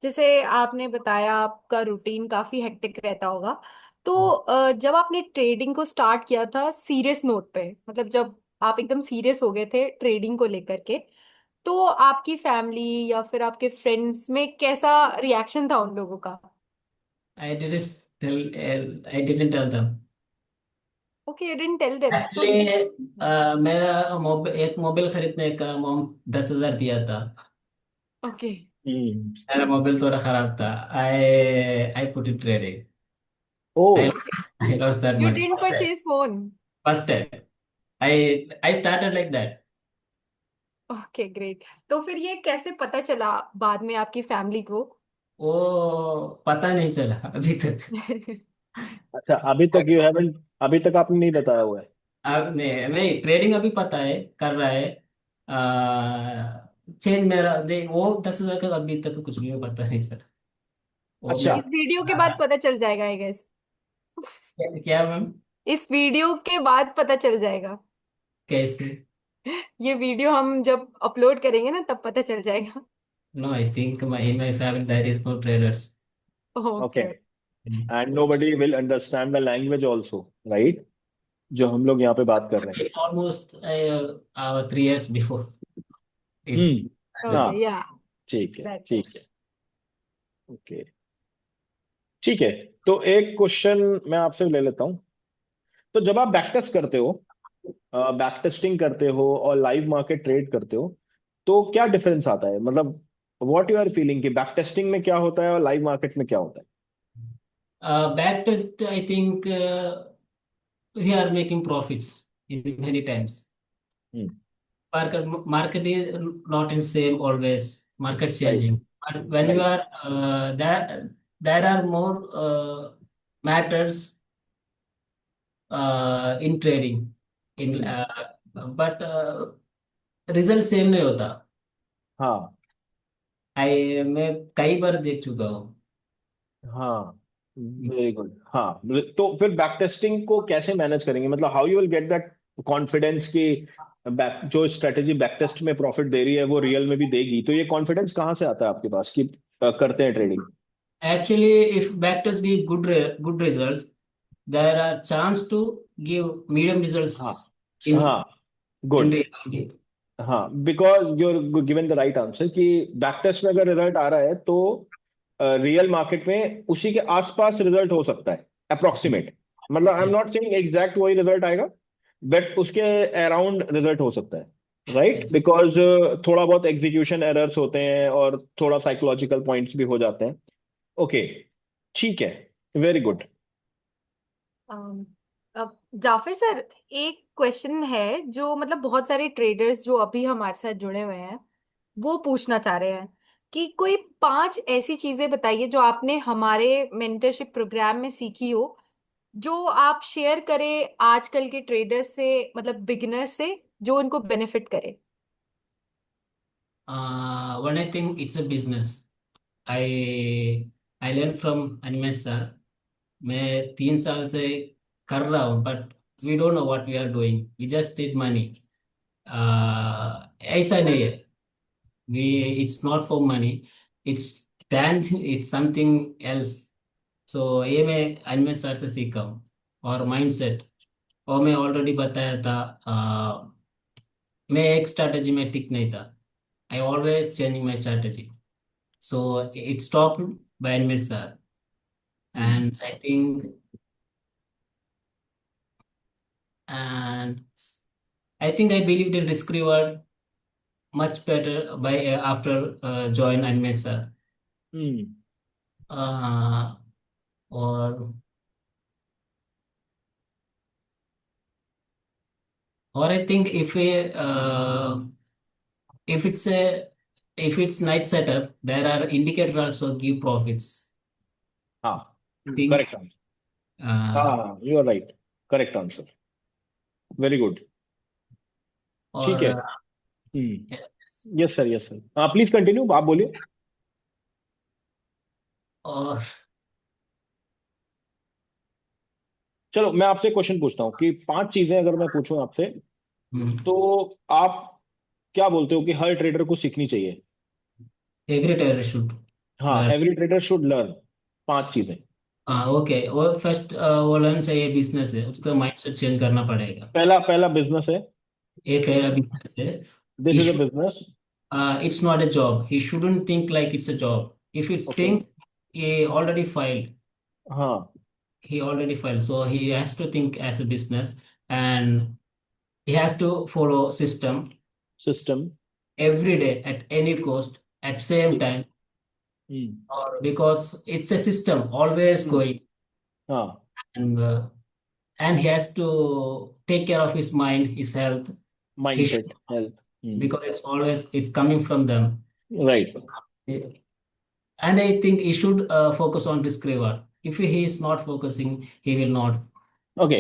[SPEAKER 2] जैसे आपने बताया आपका रूटीन काफी हेक्टिक रहता होगा, तो जब आपने ट्रेडिंग को स्टार्ट किया था सीरियस नोट पे, मतलब जब आप एकदम सीरियस हो गए थे ट्रेडिंग को लेकर के, तो आपकी फैमिली या फिर आपके फ्रेंड्स में कैसा रिएक्शन था उन लोगों का?
[SPEAKER 3] I didn't tell. I didn't tell them.
[SPEAKER 2] Okay, you didn't tell them so.
[SPEAKER 3] Actually मेरा मोबाइल एक मोबाइल खरीदने का मोम 10,000 दिया था.
[SPEAKER 2] ओके.
[SPEAKER 3] मेरा मोबाइल थोड़ा खराब था. I put it trading.
[SPEAKER 1] Oh.
[SPEAKER 3] I I lost that
[SPEAKER 2] you
[SPEAKER 3] money.
[SPEAKER 2] Didn't purchase phone.
[SPEAKER 3] First time. I started like that.
[SPEAKER 2] Okay, great. तो फिर ये कैसे पता चला बाद में आपकी फैमिली को?
[SPEAKER 3] वो पता नहीं चला अभी तक.
[SPEAKER 1] अच्छा, अभी तक आपने नहीं बताया हुआ है?
[SPEAKER 3] अब नहीं नहीं, ट्रेडिंग अभी पता है कर रहा है. चेंज मेरा दे वो 10,000 का अभी तक कुछ भी पता नहीं चला. वो
[SPEAKER 1] अच्छा.
[SPEAKER 3] मैं
[SPEAKER 2] इस वीडियो के बाद पता चल जाएगा आई गेस.
[SPEAKER 3] क्या मैम?
[SPEAKER 2] इस वीडियो के बाद पता चल जाएगा.
[SPEAKER 3] कैसे?
[SPEAKER 1] Okay.
[SPEAKER 2] ये वीडियो हम जब अपलोड करेंगे ना तब पता चल जाएगा.
[SPEAKER 3] No, I think in my family there is no traders.
[SPEAKER 2] Okay.
[SPEAKER 1] And nobody will understand the language also, right? जो हम लोग यहाँ पे बात कर रहे हैं.
[SPEAKER 3] Almost 3 years before. It's
[SPEAKER 1] हाँ.
[SPEAKER 2] ओके, या
[SPEAKER 1] ठीक है.
[SPEAKER 2] दैट.
[SPEAKER 1] ठीक है. ओके. ठीक है. तो एक क्वेश्चन मैं आपसे ले लेता हूँ. तो जब आप बैक टेस्ट करते हो, बैक टेस्टिंग करते हो और लाइव मार्केट ट्रेड करते हो, तो क्या डिफरेंस आता है? मतलब व्हाट यू आर फीलिंग कि बैक टेस्टिंग में क्या होता है और लाइव मार्केट में क्या होता है?
[SPEAKER 3] back test. I think we are making profits in many times.
[SPEAKER 1] Hmm.
[SPEAKER 3] Market is not in same always. Market
[SPEAKER 1] right.
[SPEAKER 3] changing. But when you
[SPEAKER 1] right.
[SPEAKER 3] are there are more matters in trading. In but result same नहीं होता.
[SPEAKER 1] हाँ.
[SPEAKER 3] मैं कई बार देख चुका हूँ.
[SPEAKER 1] हाँ. Very good. हाँ. तो फिर बैक टेस्टिंग को कैसे मैनेज करेंगे? मतलब how you will get that confidence कि बैक जो स्ट्रेटेजी बैक टेस्ट में प्रॉफिट दे रही है वो रियल में भी देगी? तो ये कॉन्फिडेंस कहाँ से आता है आपके पास कि करते हैं trading?
[SPEAKER 3] Actually, if backtest give good results, there are chance to give medium results
[SPEAKER 1] हाँ.
[SPEAKER 3] in
[SPEAKER 1] हाँ.
[SPEAKER 3] in
[SPEAKER 1] good.
[SPEAKER 3] reality.
[SPEAKER 1] हाँ, because you given the right answer कि बैक टेस्ट में अगर रिजल्ट आ रहा है तो रियल मार्केट में उसी के आसपास रिजल्ट हो सकता है, अप्रोक्सीमेट. मतलब I am
[SPEAKER 3] Yes,
[SPEAKER 1] not saying exact वही रिजल्ट आएगा, बट उसके अराउंड रिजल्ट हो सकता है,
[SPEAKER 3] yes,
[SPEAKER 1] राइट?
[SPEAKER 3] yes.
[SPEAKER 1] बिकॉज थोड़ा बहुत एग्जीक्यूशन एरर्स होते हैं और थोड़ा साइकोलॉजिकल पॉइंट्स भी हो जाते हैं. ओके. ठीक है. Very good.
[SPEAKER 2] अब जाफिर सर, एक क्वेश्चन है जो मतलब बहुत सारे ट्रेडर्स जो अभी हमारे साथ जुड़े हुए हैं वो पूछना चाह रहे हैं कि कोई 5 ऐसी चीजें बताइए जो आपने हमारे मेंटरशिप प्रोग्राम में सीखी हो, जो आप शेयर करें आजकल के ट्रेडर्स से, मतलब बिगिनर्स से, जो उनको बेनिफिट करे।
[SPEAKER 3] When I think it's a business, I learned from Animesh sir. मैं 3 साल से कर रहा हूँ, but we don't know what we are doing, we just need money. ऐसा नहीं है, we it's not for money, it's than it's something else. So ये मैं अनिमेश सर से सीखा हूँ। और माइंडसेट, और मैं ऑलरेडी बताया था, मैं एक स्ट्रैटेजी में टिक नहीं था, I always changing my strategy. So it stop by Animesh sir, and I think, and I think I believed in risk reward much better by after join Animes sir.
[SPEAKER 1] Hmm
[SPEAKER 3] Uh, or I think if it's a if it's night setup, there are indicators also give profits.
[SPEAKER 1] हाँ
[SPEAKER 3] I think
[SPEAKER 1] correct answer.
[SPEAKER 3] uh,
[SPEAKER 1] हाँ you are right, correct answer, very good. ठीक
[SPEAKER 3] or
[SPEAKER 1] है।
[SPEAKER 3] yes, yes.
[SPEAKER 1] Yes sir, yes sir, हाँ please continue, आप बोलिए।
[SPEAKER 3] Or
[SPEAKER 1] चलो मैं आपसे क्वेश्चन पूछता हूँ कि 5 चीजें अगर मैं पूछूं आपसे,
[SPEAKER 3] hmm,
[SPEAKER 1] तो आप क्या बोलते हो कि हर ट्रेडर को सीखनी चाहिए?
[SPEAKER 3] every trader should
[SPEAKER 1] हाँ,
[SPEAKER 3] learn.
[SPEAKER 1] Every trader should learn 5 चीजें।
[SPEAKER 3] हाँ ओके, और फर्स्ट वो लर्न चाहिए, बिजनेस है, उसका माइंडसेट चेंज करना पड़ेगा।
[SPEAKER 1] पहला पहला बिजनेस है।
[SPEAKER 3] एक है बिजनेस है।
[SPEAKER 1] This
[SPEAKER 3] he
[SPEAKER 1] is a
[SPEAKER 3] should
[SPEAKER 1] business.
[SPEAKER 3] it's not a job, he shouldn't think like it's a job. If it's
[SPEAKER 1] okay.
[SPEAKER 3] think, he already filed,
[SPEAKER 1] हाँ,
[SPEAKER 3] so he has to think as a business, and he has to follow system
[SPEAKER 1] system.
[SPEAKER 3] every day at any cost at same
[SPEAKER 1] ठीक।
[SPEAKER 3] time,
[SPEAKER 1] hmm
[SPEAKER 3] or because it's a system always
[SPEAKER 1] hmm,
[SPEAKER 3] going,
[SPEAKER 1] हाँ,
[SPEAKER 3] and he has to take care of his mind, his health. He should,
[SPEAKER 1] mindset, health.
[SPEAKER 3] because it's always it's coming from them.
[SPEAKER 1] Right.
[SPEAKER 3] And I think he should focus on risk reward. If he is not focusing, he will not.
[SPEAKER 1] Okay.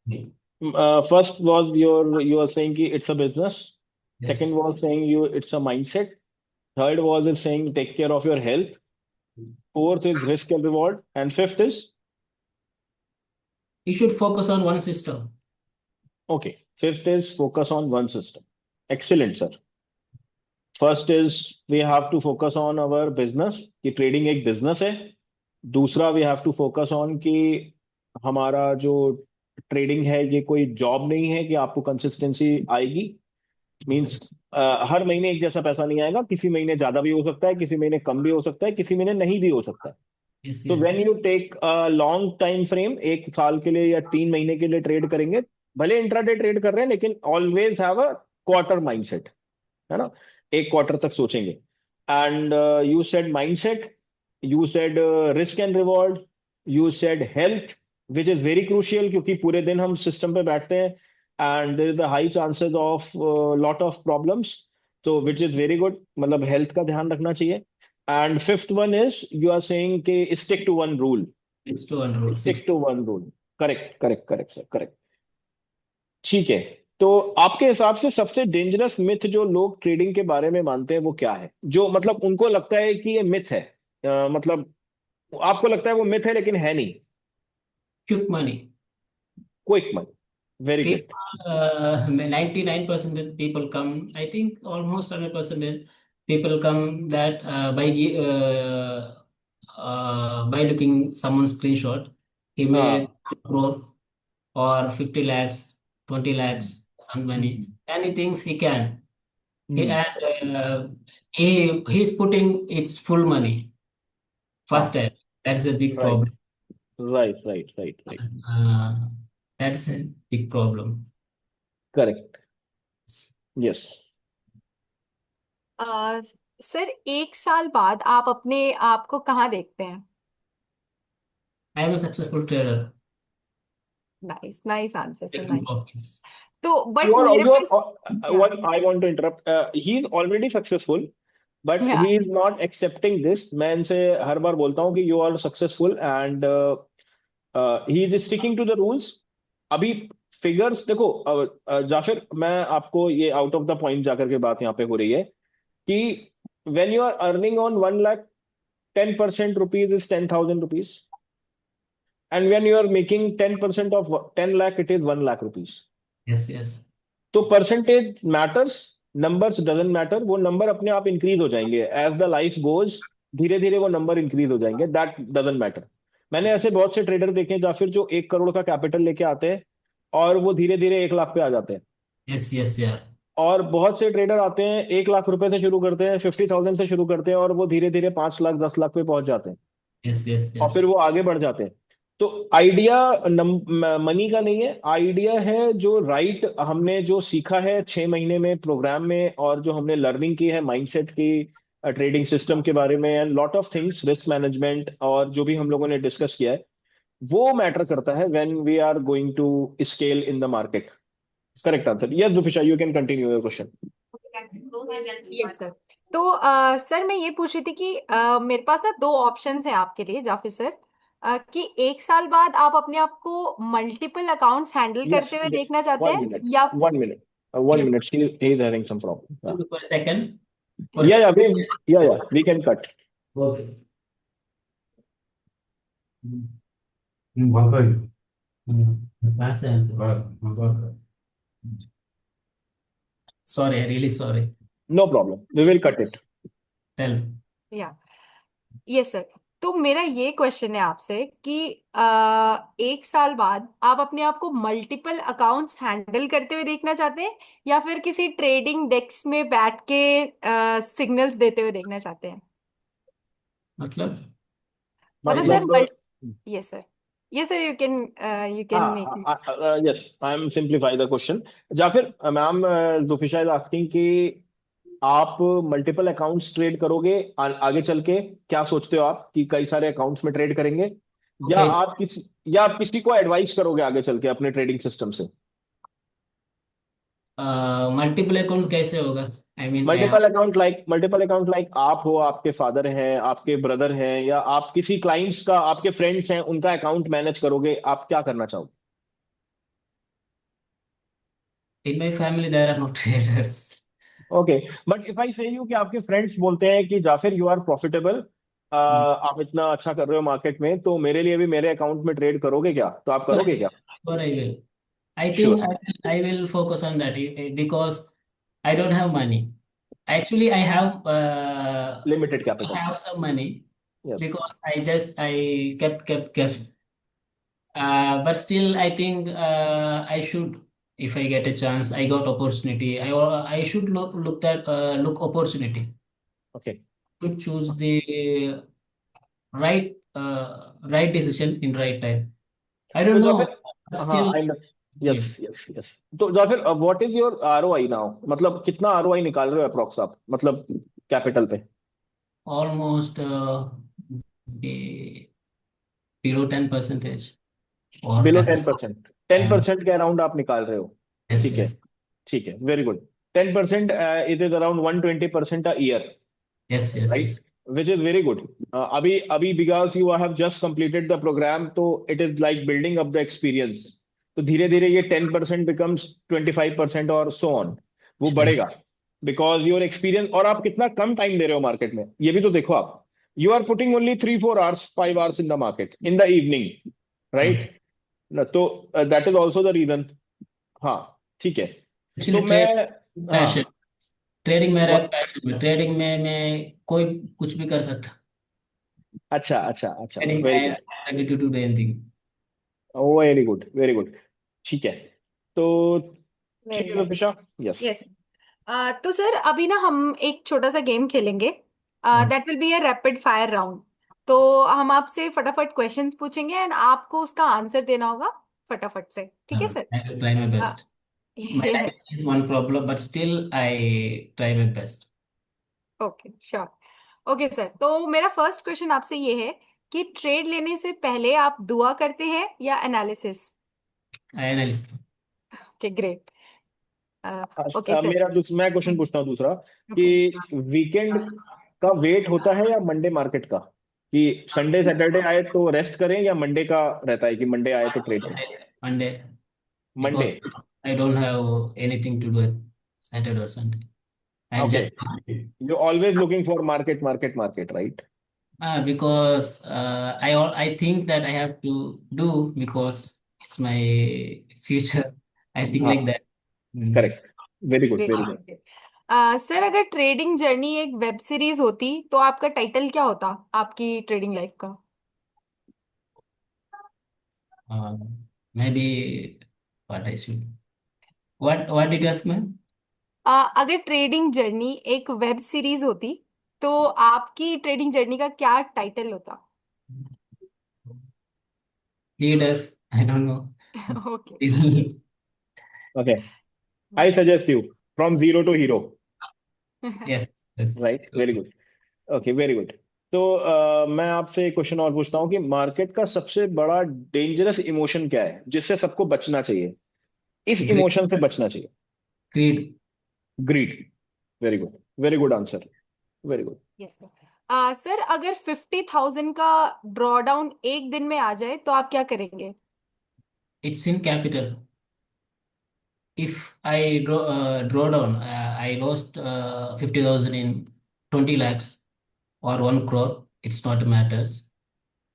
[SPEAKER 3] He,
[SPEAKER 1] first was your, you are saying कि it's a business. Second
[SPEAKER 3] yes,
[SPEAKER 1] was saying you it's a mindset. Third was is saying take care of your health. Fourth is risk and reward, and fifth is
[SPEAKER 3] he should focus on one system.
[SPEAKER 1] Okay, fifth is focus on one system. Excellent sir. First is we have to focus on our business, कि trading एक business है। दूसरा we have to focus on कि हमारा जो trading है ये कोई जॉब नहीं है कि आपको कंसिस्टेंसी आएगी। मींस हर महीने एक जैसा पैसा नहीं आएगा, किसी महीने ज्यादा भी हो सकता है, किसी महीने कम भी हो सकता है, किसी महीने नहीं भी हो सकता है।
[SPEAKER 3] Yes,
[SPEAKER 1] तो
[SPEAKER 3] yes,
[SPEAKER 1] when you take long time frame, 1 साल के लिए या 3 महीने के लिए ट्रेड करेंगे, भले इंट्राडे ट्रेड कर रहे हैं, लेकिन always have a quarter mindset, है ना? एक क्वार्टर तक सोचेंगे। And you said mindset, you said risk and reward, you said health, which is very crucial, क्योंकि पूरे दिन हम सिस्टम पे बैठते हैं and there is a high chances of lot of problems. तो विच इज वेरी गुड, मतलब health का ध्यान रखना चाहिए। And fifth one is you are saying कि stick to one rule.
[SPEAKER 3] 6 to 1 rule,
[SPEAKER 1] stick
[SPEAKER 3] 6.
[SPEAKER 1] To one rule. Correct correct correct sir, correct. ठीक है। तो आपके हिसाब से सबसे डेंजरस मिथ जो लोग ट्रेडिंग के बारे में मानते हैं वो क्या है, जो मतलब उनको लगता है कि ये मिथ है? मतलब आपको लगता है वो मिथ है लेकिन है नहीं।
[SPEAKER 3] Quick money.
[SPEAKER 1] Quick money, very
[SPEAKER 3] People,
[SPEAKER 1] good.
[SPEAKER 3] 99% people come, I think almost 100% people come that by looking someone's screenshot, he made
[SPEAKER 1] हाँ।
[SPEAKER 3] crore or 50 lakhs, 20
[SPEAKER 1] hmm
[SPEAKER 3] lakhs, some money, and he thinks he can. He
[SPEAKER 1] hmm,
[SPEAKER 3] and he's putting its full money first
[SPEAKER 1] हाँ,
[SPEAKER 3] time. That's a big
[SPEAKER 1] right
[SPEAKER 3] problem.
[SPEAKER 1] Right right right right,
[SPEAKER 3] Uh, that's a big problem.
[SPEAKER 1] Correct, yes.
[SPEAKER 2] Ah, sir 1 साल बाद आप अपने आप को कहाँ देखते हैं?
[SPEAKER 3] I am a successful trader,
[SPEAKER 2] nice nice answer sir,
[SPEAKER 3] taking
[SPEAKER 2] nice.
[SPEAKER 3] profits.
[SPEAKER 2] तो बट
[SPEAKER 1] You are,
[SPEAKER 2] मेरे
[SPEAKER 1] you
[SPEAKER 2] पास
[SPEAKER 1] are,
[SPEAKER 2] या
[SPEAKER 1] what I want to interrupt. He is already successful, but
[SPEAKER 2] या
[SPEAKER 1] he is not accepting this. मैं इनसे हर बार बोलता हूँ कि you are successful and he is sticking to the rules. अभी figures देखो, जाफिर, मैं आपको ये आउट ऑफ द पॉइंट जाकर के बात यहाँ पे हो रही है कि when you are earning on 1 lakh, 10% rupees is 10,000 rupees, and when you are making 10% of 10 lakh, it is 1 lakh rupees.
[SPEAKER 3] Yes, yes.
[SPEAKER 1] तो percentage matters, numbers doesn't matter, वो नंबर अपने आप इंक्रीज हो जाएंगे एज द लाइफ गोज, धीरे धीरे वो number increase हो जाएंगे, दैट डजंट मैटर। मैंने ऐसे बहुत से ट्रेडर देखे हैं या फिर जो 1 करोड़ का कैपिटल लेके आते हैं और वो धीरे धीरे 1 लाख पे आ जाते हैं।
[SPEAKER 3] Yes, yes, yeah.
[SPEAKER 1] और बहुत से ट्रेडर आते हैं 1 लाख रुपए से शुरू करते हैं, 50,000 से शुरू करते हैं और वो धीरे धीरे 5 लाख 10 लाख पे पहुंच जाते हैं
[SPEAKER 3] Yes, yes,
[SPEAKER 1] और
[SPEAKER 3] yes.
[SPEAKER 1] फिर वो आगे बढ़ जाते हैं। तो आइडिया मनी का नहीं है, आइडिया है जो राइट हमने जो सीखा है 6 महीने में प्रोग्राम में, और जो हमने लर्निंग की है माइंडसेट की, ट्रेडिंग सिस्टम के बारे में and lot of things, risk management, और जो भी हम लोगों ने डिस्कस किया है, वो मैटर करता है when we are going to scale in the market. Correct answer. Yes Dufisha, you can continue your question.
[SPEAKER 2] Yes sir. तो सर मैं ये पूछ रही थी कि मेरे पास ना दो ऑप्शंस हैं आपके लिए जाफिर सर, कि 1 साल बाद आप अपने आप को मल्टीपल अकाउंट्स हैंडल
[SPEAKER 1] यस,
[SPEAKER 2] करते हुए देखना चाहते
[SPEAKER 1] वन
[SPEAKER 2] हैं
[SPEAKER 1] मिनट,
[SPEAKER 2] या
[SPEAKER 1] 1 minute, 1 minute,
[SPEAKER 2] yes
[SPEAKER 1] he is having some problem.
[SPEAKER 3] For a second. For a
[SPEAKER 1] Yeah,
[SPEAKER 3] second.
[SPEAKER 1] we can cut.
[SPEAKER 3] Okay.
[SPEAKER 4] भाषा ही
[SPEAKER 3] Last time.
[SPEAKER 4] भाषा
[SPEAKER 3] Sorry, really sorry.
[SPEAKER 1] No problem. We will cut it.
[SPEAKER 3] Tell.
[SPEAKER 2] या yes sir. तो मेरा ये question है आपसे कि 1 साल बाद आप अपने आप को मल्टीपल अकाउंट्स हैंडल करते हुए देखना चाहते हैं या फिर किसी ट्रेडिंग डेस्क में बैठ के सिग्नल्स देते हुए देखना चाहते हैं?
[SPEAKER 3] मतलब
[SPEAKER 2] मतलब सर
[SPEAKER 1] मतलब
[SPEAKER 2] yes sir, yes sir, you can make
[SPEAKER 1] yes, I am simplify the question. Jafir, ma'am Jufisha is asking कि आप मल्टीपल अकाउंट्स ट्रेड करोगे आगे चल के, क्या सोचते हो आप कि कई सारे अकाउंट्स में ट्रेड करेंगे, या
[SPEAKER 3] Okay.
[SPEAKER 1] आप किसी को एडवाइस करोगे आगे चल के अपने ट्रेडिंग सिस्टम से?
[SPEAKER 3] मल्टीपल अकाउंट कैसे होगा? I mean,
[SPEAKER 1] multiple account like आप हो, आपके फादर हैं, आपके ब्रदर हैं, या आप किसी क्लाइंट्स का, आपके फ्रेंड्स हैं, उनका अकाउंट मैनेज करोगे, आप क्या करना चाहोगे?
[SPEAKER 3] in my family there are no traders.
[SPEAKER 1] Okay, but if I से यू कि आपके फ्रेंड्स बोलते हैं कि जाफिर यू आर प्रॉफिटेबल, आप इतना अच्छा कर रहे हो मार्केट में, तो मेरे लिए भी मेरे अकाउंट में ट्रेड करोगे क्या? तो आप
[SPEAKER 3] Sure,
[SPEAKER 1] करोगे क्या?
[SPEAKER 3] sure I will. I
[SPEAKER 1] sure,
[SPEAKER 3] think I will focus on that because I don't have money. Actually,
[SPEAKER 1] limited
[SPEAKER 3] I
[SPEAKER 1] capital,
[SPEAKER 3] have some money
[SPEAKER 1] yes.
[SPEAKER 3] because I kept. But still, I think I should, if I get a chance, I got opportunity. I should look opportunity
[SPEAKER 1] okay,
[SPEAKER 3] to choose the right decision in right time. I
[SPEAKER 1] तो
[SPEAKER 3] don't know,
[SPEAKER 1] Jafir,
[SPEAKER 3] but
[SPEAKER 1] हाँ
[SPEAKER 3] still,
[SPEAKER 1] I,
[SPEAKER 3] yeah,
[SPEAKER 1] yes yes yes, तो Jafir what is your ROI now, मतलब कितना ROI निकाल रहे हो approx आप, मतलब कैपिटल पे?
[SPEAKER 3] almost be- below 10% or
[SPEAKER 1] below
[SPEAKER 3] 10.
[SPEAKER 1] 10%, 10% के अराउंड आप निकाल रहे हो?
[SPEAKER 3] Yes,
[SPEAKER 1] ठीक है,
[SPEAKER 3] yes,
[SPEAKER 1] ठीक है, very good. 10%, it is around 120% a year,
[SPEAKER 3] yes, yes,
[SPEAKER 1] right?
[SPEAKER 3] yes.
[SPEAKER 1] Which is very good. अभी अभी because you have just completed the program, तो it is like building up the experience, तो धीरे धीरे ये 10% बिकम्स 25% और सो ऑन, वो
[SPEAKER 3] Sure.
[SPEAKER 1] बढ़ेगा बिकॉज योर एक्सपीरियंस। और आप कितना कम टाइम दे रहे हो मार्केट में, ये भी तो देखो आप। You are putting only 3-4 hours, 5 hours in the market in the evening,
[SPEAKER 3] Okay.
[SPEAKER 1] Right? तो that is also the reason. हाँ, ठीक है। तो
[SPEAKER 3] Actually,
[SPEAKER 1] मैं,
[SPEAKER 3] पैशन
[SPEAKER 1] हाँ,
[SPEAKER 3] ट्रेडिंग मेरा
[SPEAKER 1] what-
[SPEAKER 3] पैशन है। ट्रेडिंग में मैं कोई कुछ भी कर सकता।
[SPEAKER 1] अच्छा अच्छा अच्छा,
[SPEAKER 3] trading
[SPEAKER 1] very
[SPEAKER 3] I
[SPEAKER 1] good,
[SPEAKER 3] ready to do anything.
[SPEAKER 1] Very good, very good, ठीक है। तो ठीक
[SPEAKER 2] वेरी
[SPEAKER 1] है
[SPEAKER 2] नाइस।
[SPEAKER 1] रुपिशा, यस।
[SPEAKER 2] यस। तो सर अभी ना हम एक छोटा सा गेम खेलेंगे, that will be a rapid fire round. तो हम आपसे फटाफट क्वेश्चंस पूछेंगे एंड आपको उसका आंसर देना होगा फटाफट से, ठीक है sir?
[SPEAKER 3] I will try my best. My
[SPEAKER 2] yes,
[SPEAKER 3] time is one problem but still I try my best.
[SPEAKER 2] Okay sure. Okay sir, तो मेरा फर्स्ट क्वेश्चन आपसे ये है कि ट्रेड लेने से पहले आप दुआ करते हैं या analysis?
[SPEAKER 3] I analyst.
[SPEAKER 2] Okay great. Okay sir.
[SPEAKER 1] मैं क्वेश्चन पूछता हूँ दूसरा कि
[SPEAKER 2] ओके।
[SPEAKER 1] वीकेंड का वेट होता है या मंडे मार्केट का, कि संडे सैटरडे आए तो रेस्ट करें, या मंडे का रहता है कि मंडे आए तो ट्रेड करें?
[SPEAKER 3] Monday,
[SPEAKER 1] Monday.
[SPEAKER 3] because I don't have anything to do with Saturday or Sunday. I'm
[SPEAKER 1] okay,
[SPEAKER 3] just
[SPEAKER 1] you always looking for market market market, right?
[SPEAKER 3] because I think that I have to do because it's my future. I think
[SPEAKER 1] हाँ,
[SPEAKER 3] like that. Mm.
[SPEAKER 1] Correct, very good
[SPEAKER 2] great
[SPEAKER 1] very good.
[SPEAKER 2] Sir. Sir, अगर trading journey एक web series होती तो आपका title क्या होता आपकी trading life का?
[SPEAKER 3] Uh, Maybe what I should. What did you ask me?
[SPEAKER 2] अगर ट्रेडिंग जर्नी एक वेब सीरीज होती तो आपकी ट्रेडिंग जर्नी का क्या टाइटल होता?
[SPEAKER 3] Leader. I don't know.
[SPEAKER 2] Okay.
[SPEAKER 1] Okay, I suggest you from zero to hero,
[SPEAKER 3] Yes, yes.
[SPEAKER 1] Right? Very good. Okay, very good. तो मैं आपसे एक क्वेश्चन और पूछता हूँ कि मार्केट का सबसे बड़ा डेंजरस इमोशन क्या है जिससे सबको बचना चाहिए, इस
[SPEAKER 3] Greed.
[SPEAKER 1] इमोशन से बचना चाहिए?
[SPEAKER 3] Greed.
[SPEAKER 1] Greed. Very good, very good answer, very good.
[SPEAKER 2] Yes sir. Sir, अगर 50,000 का ड्रॉ डाउन एक दिन में आ जाए तो आप क्या करेंगे?
[SPEAKER 3] It's in capital. If I draw down, I lost 50,000 in 20 lakhs or 1 crore. It's not matters.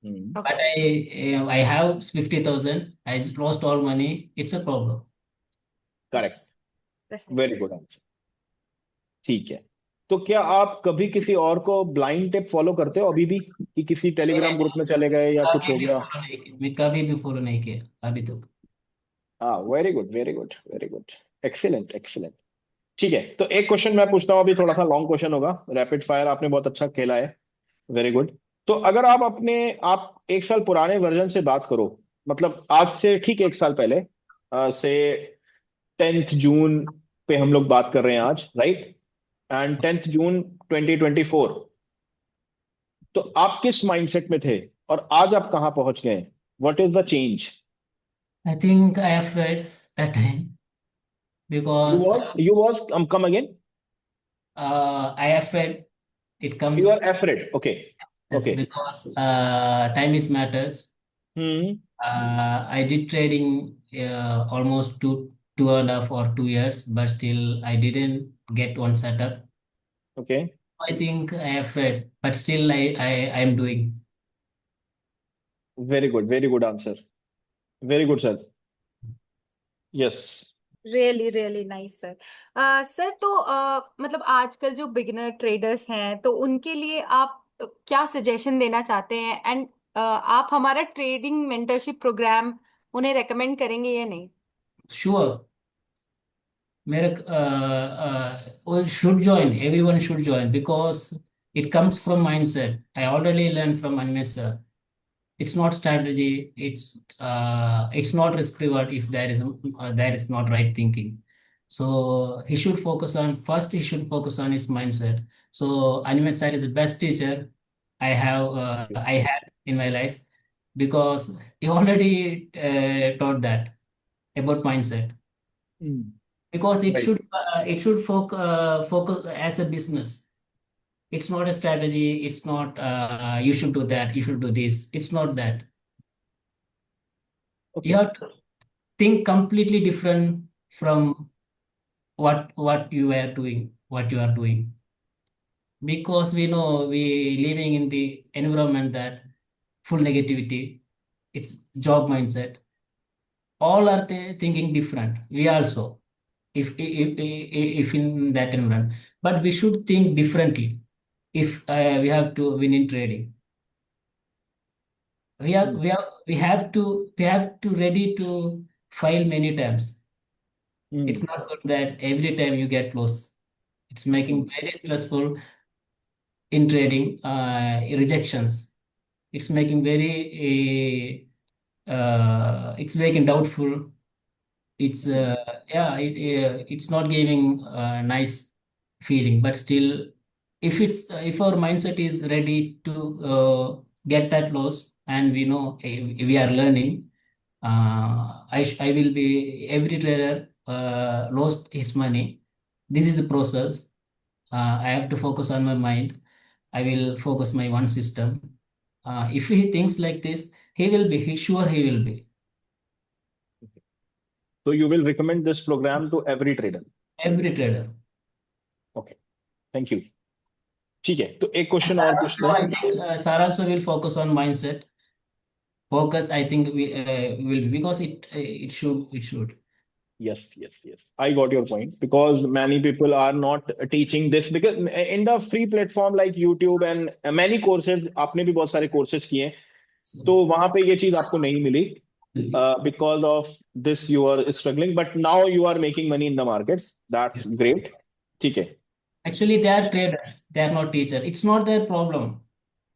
[SPEAKER 3] But
[SPEAKER 2] okay.
[SPEAKER 3] I have 50,000. I lost all money. It's a problem.
[SPEAKER 1] Correct,
[SPEAKER 2] yes,
[SPEAKER 1] very
[SPEAKER 2] definitely.
[SPEAKER 1] Good answer. ठीक है, तो क्या आप कभी किसी और को blind tip follow करते हो अभी भी, कि किसी टेलीग्राम ग्रुप में चले गए या कुछ
[SPEAKER 3] कभी
[SPEAKER 1] हो
[SPEAKER 3] भी
[SPEAKER 1] गया?
[SPEAKER 3] फॉलो नहीं किया, मैं कभी भी फॉलो नहीं किया अभी तक।
[SPEAKER 1] हाँ, very good very good very good, excellent excellent. ठीक है, तो एक क्वेश्चन मैं पूछता हूँ, अभी थोड़ा सा लॉन्ग क्वेश्चन होगा, रैपिड फायर आपने बहुत अच्छा खेला है, वेरी गुड। तो अगर आप एक साल पुराने वर्जन से बात करो, मतलब आज से ठीक एक साल पहले, से 10th जून पे हम लोग बात कर रहे हैं आज, राइट? एंड 10th जून 2024, तो आप किस माइंडसेट में थे और आज आप कहाँ पहुंच गए? What is the change?
[SPEAKER 3] I think I have read that time because
[SPEAKER 1] you was come again?
[SPEAKER 3] I have read it
[SPEAKER 1] you are
[SPEAKER 3] comes
[SPEAKER 1] afraid, okay.
[SPEAKER 3] as
[SPEAKER 1] okay.
[SPEAKER 3] because time is matters.
[SPEAKER 1] Hmm.
[SPEAKER 3] I did trading almost 2.5 or 2 years, but still I didn't get one setup.
[SPEAKER 1] Okay,
[SPEAKER 3] I think I have read, but still I am doing.
[SPEAKER 1] Very good answer, very good sir. Yes.
[SPEAKER 2] Really really nice sir. Sir, तो मतलब आजकल जो beginner traders हैं तो उनके लिए आप क्या सजेशन देना चाहते हैं? एंड आप हमारा ट्रेडिंग मेंटरशिप प्रोग्राम उन्हें रेकमेंड करेंगे या नहीं?
[SPEAKER 3] Sure. मेरे should join. Everyone should join because it comes from mindset. I already learned from Animes sir. It's not strategy. It's not risk reward if there is not right thinking. So he should focus on first. He should focus on his mindset. So Animes sir is the best teacher I had in my life because he already taught that about mindset because
[SPEAKER 1] right.
[SPEAKER 3] it should focus as a business. It's not a strategy. It's not you should do that, you should do this. It's not that. You
[SPEAKER 1] okay.
[SPEAKER 3] have to think completely different from what you are doing, what you are doing. Because we know we living in the environment that full negativity. It's job mindset. All are thinking different. We also, if in that environment, but we should think differently. If we have to win in trading, we have to ready to fail many times. It's not good that every time you get lost. It's making very stressful in trading. Rejections. It's making it's making doubtful. It's it's not giving a nice feeling, but still, if our mindset is ready to get that loss, and we are learning, I will be every trader lost his money. This is the process. I have to focus on my mind. I will focus my one system. If he thinks like this, he will be. He sure he will be.
[SPEAKER 1] So you will recommend this program to every trader.
[SPEAKER 3] Every trader.
[SPEAKER 1] Okay, thank you. ठीक है, तो एक question और पूछते
[SPEAKER 3] So
[SPEAKER 1] हैं.
[SPEAKER 3] I think Sir also will focus on mindset. Focus, I think we will be, because it should.
[SPEAKER 1] Yes, yes, yes. I got your point, because many people are not teaching this, because in the free platform like YouTube and many courses, आपने भी बहुत सारे courses किए हैं, तो वहां पे ये चीज आपको नहीं मिली. Because of this you are struggling, but now you are making money in the market. That's great. ठीक है.
[SPEAKER 3] Actually, they are traders. They are not teacher. It's not their problem.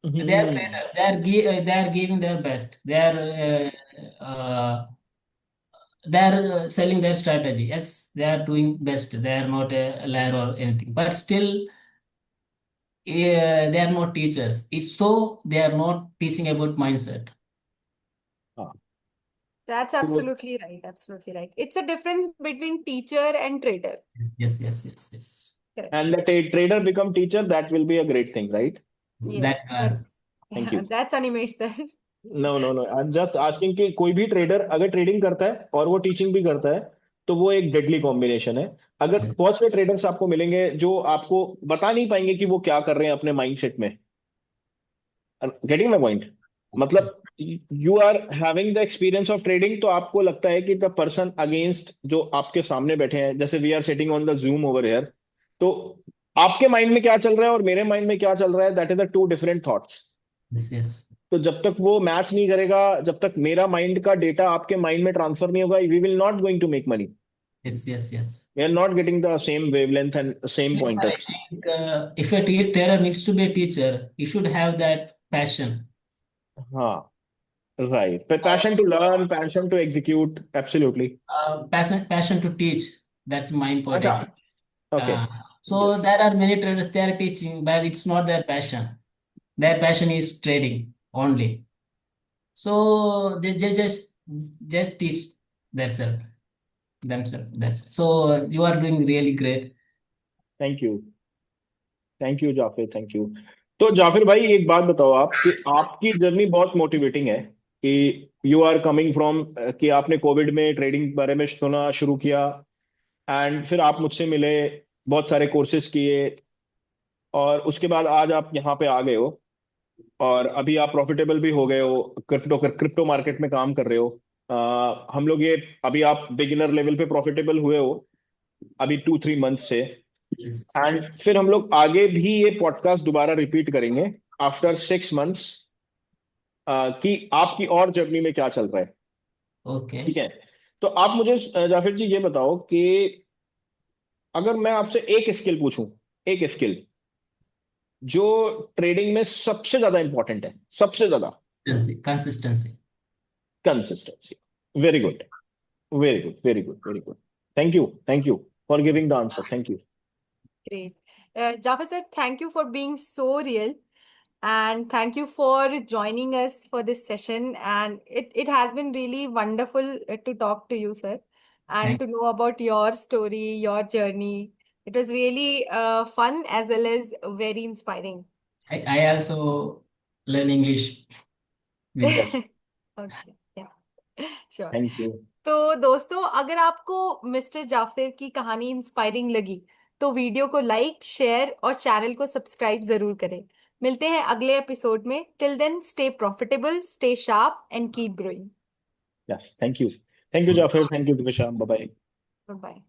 [SPEAKER 3] They are traders. They are giving their best. They are selling their strategy. Yes, they are doing best. They are not a liar or anything. But still, they are not teachers. It's so they are not teaching about mindset.
[SPEAKER 1] हाँ.
[SPEAKER 2] That's
[SPEAKER 1] तो
[SPEAKER 2] absolutely right. Absolutely right. It's a difference between teacher and trader.
[SPEAKER 3] Yes, yes, yes, yes.
[SPEAKER 2] Correct.
[SPEAKER 1] and the trader become teacher, that will be a great thing, right?
[SPEAKER 2] Yes,
[SPEAKER 3] That
[SPEAKER 1] Thank you.
[SPEAKER 2] that's Animesh sir.
[SPEAKER 1] No. I'm just asking कि कोई भी trader अगर trading करता है और वो teaching भी करता है, तो वो एक डेडली कॉम्बिनेशन है. अगर बहुत से ट्रेडर्स आपको मिलेंगे जो आपको बता नहीं पाएंगे कि वो क्या कर रहे हैं अपने माइंडसेट में. Getting my point? मतलब you are having the experience of trading, तो आपको लगता है कि द पर्सन अगेंस्ट जो आपके सामने बैठे हैं, जैसे we are sitting on the Zoom over here, तो आपके माइंड में क्या चल रहा है और मेरे माइंड में क्या चल रहा है, that is the two different thoughts.
[SPEAKER 3] yes, yes.
[SPEAKER 1] तो जब तक वो मैच नहीं करेगा, जब तक मेरा माइंड का डेटा आपके माइंड में ट्रांसफर नहीं होगा, we will not going to make money.
[SPEAKER 3] Yes, yes, yes.
[SPEAKER 1] We are not getting the same wavelength and same
[SPEAKER 3] I
[SPEAKER 1] pointers.
[SPEAKER 3] think if a trader needs to be a teacher, he should have that passion.
[SPEAKER 1] हाँ, right. Passion to learn, passion to execute, absolutely.
[SPEAKER 3] Passion to teach. That's my important.
[SPEAKER 1] अच्छा, okay.
[SPEAKER 3] So
[SPEAKER 1] Yes.
[SPEAKER 3] there are many traders, they are teaching, but it's not their passion. Their passion is trading only. So they just teach themselves. So you are doing really great.
[SPEAKER 1] Thank you. Thank you Jafir, thank you. तो जाफिर भाई, एक बात बताओ आप, कि आपकी journey बहुत motivating है, कि यू आर कमिंग फ्रॉम, कि आपने कोविड में ट्रेडिंग बारे में सुना, शुरू किया, एंड फिर आप मुझसे मिले, बहुत सारे कोर्सेज किए, और उसके बाद आज आप यहाँ पे आ गए हो, और अभी आप प्रॉफिटेबल भी हो गए हो, क्रिप्टो मार्केट में काम कर रहे हो. हम लोग ये, अभी आप बिगिनर लेवल पे प्रॉफिटेबल हुए हो अभी 2-3 मंथ से,
[SPEAKER 3] Yes.
[SPEAKER 1] एंड फिर हम लोग आगे भी ये पॉडकास्ट दोबारा रिपीट करेंगे आफ्टर 6 मंथ्स, कि आपकी और जर्नी में क्या चल रहा है.
[SPEAKER 3] Okay.
[SPEAKER 1] ठीक है. तो आप मुझे जाफिर जी ये बताओ कि अगर मैं आपसे एक स्किल पूछूं, एक स्किल जो ट्रेडिंग में सबसे ज्यादा इंपॉर्टेंट है, सबसे ज्यादा.
[SPEAKER 3] Consistency.
[SPEAKER 1] Consistency. Very good, very good, very good, very good. Thank you for giving the answer. Thank you.
[SPEAKER 2] Great. Jafar sir, thank you for being so real, and thank you for joining us for this session. And it has been really wonderful to talk to you, sir, and
[SPEAKER 3] Thank
[SPEAKER 2] to know about your story, your journey. It was really fun as well as very inspiring.
[SPEAKER 3] I also learn English with
[SPEAKER 1] yes.
[SPEAKER 2] Okay, yeah, sure.
[SPEAKER 1] Thank you.
[SPEAKER 2] तो दोस्तों, अगर आपको mister Jafir की कहानी inspiring लगी तो video को like, share और चैनल को सब्सक्राइब जरूर करें. मिलते हैं अगले एपिसोड में. Till then, stay profitable, stay sharp and keep growing.
[SPEAKER 1] Yes, thank you. Thank you Jafir, thank you Dipesha. Bye bye.
[SPEAKER 2] Bye.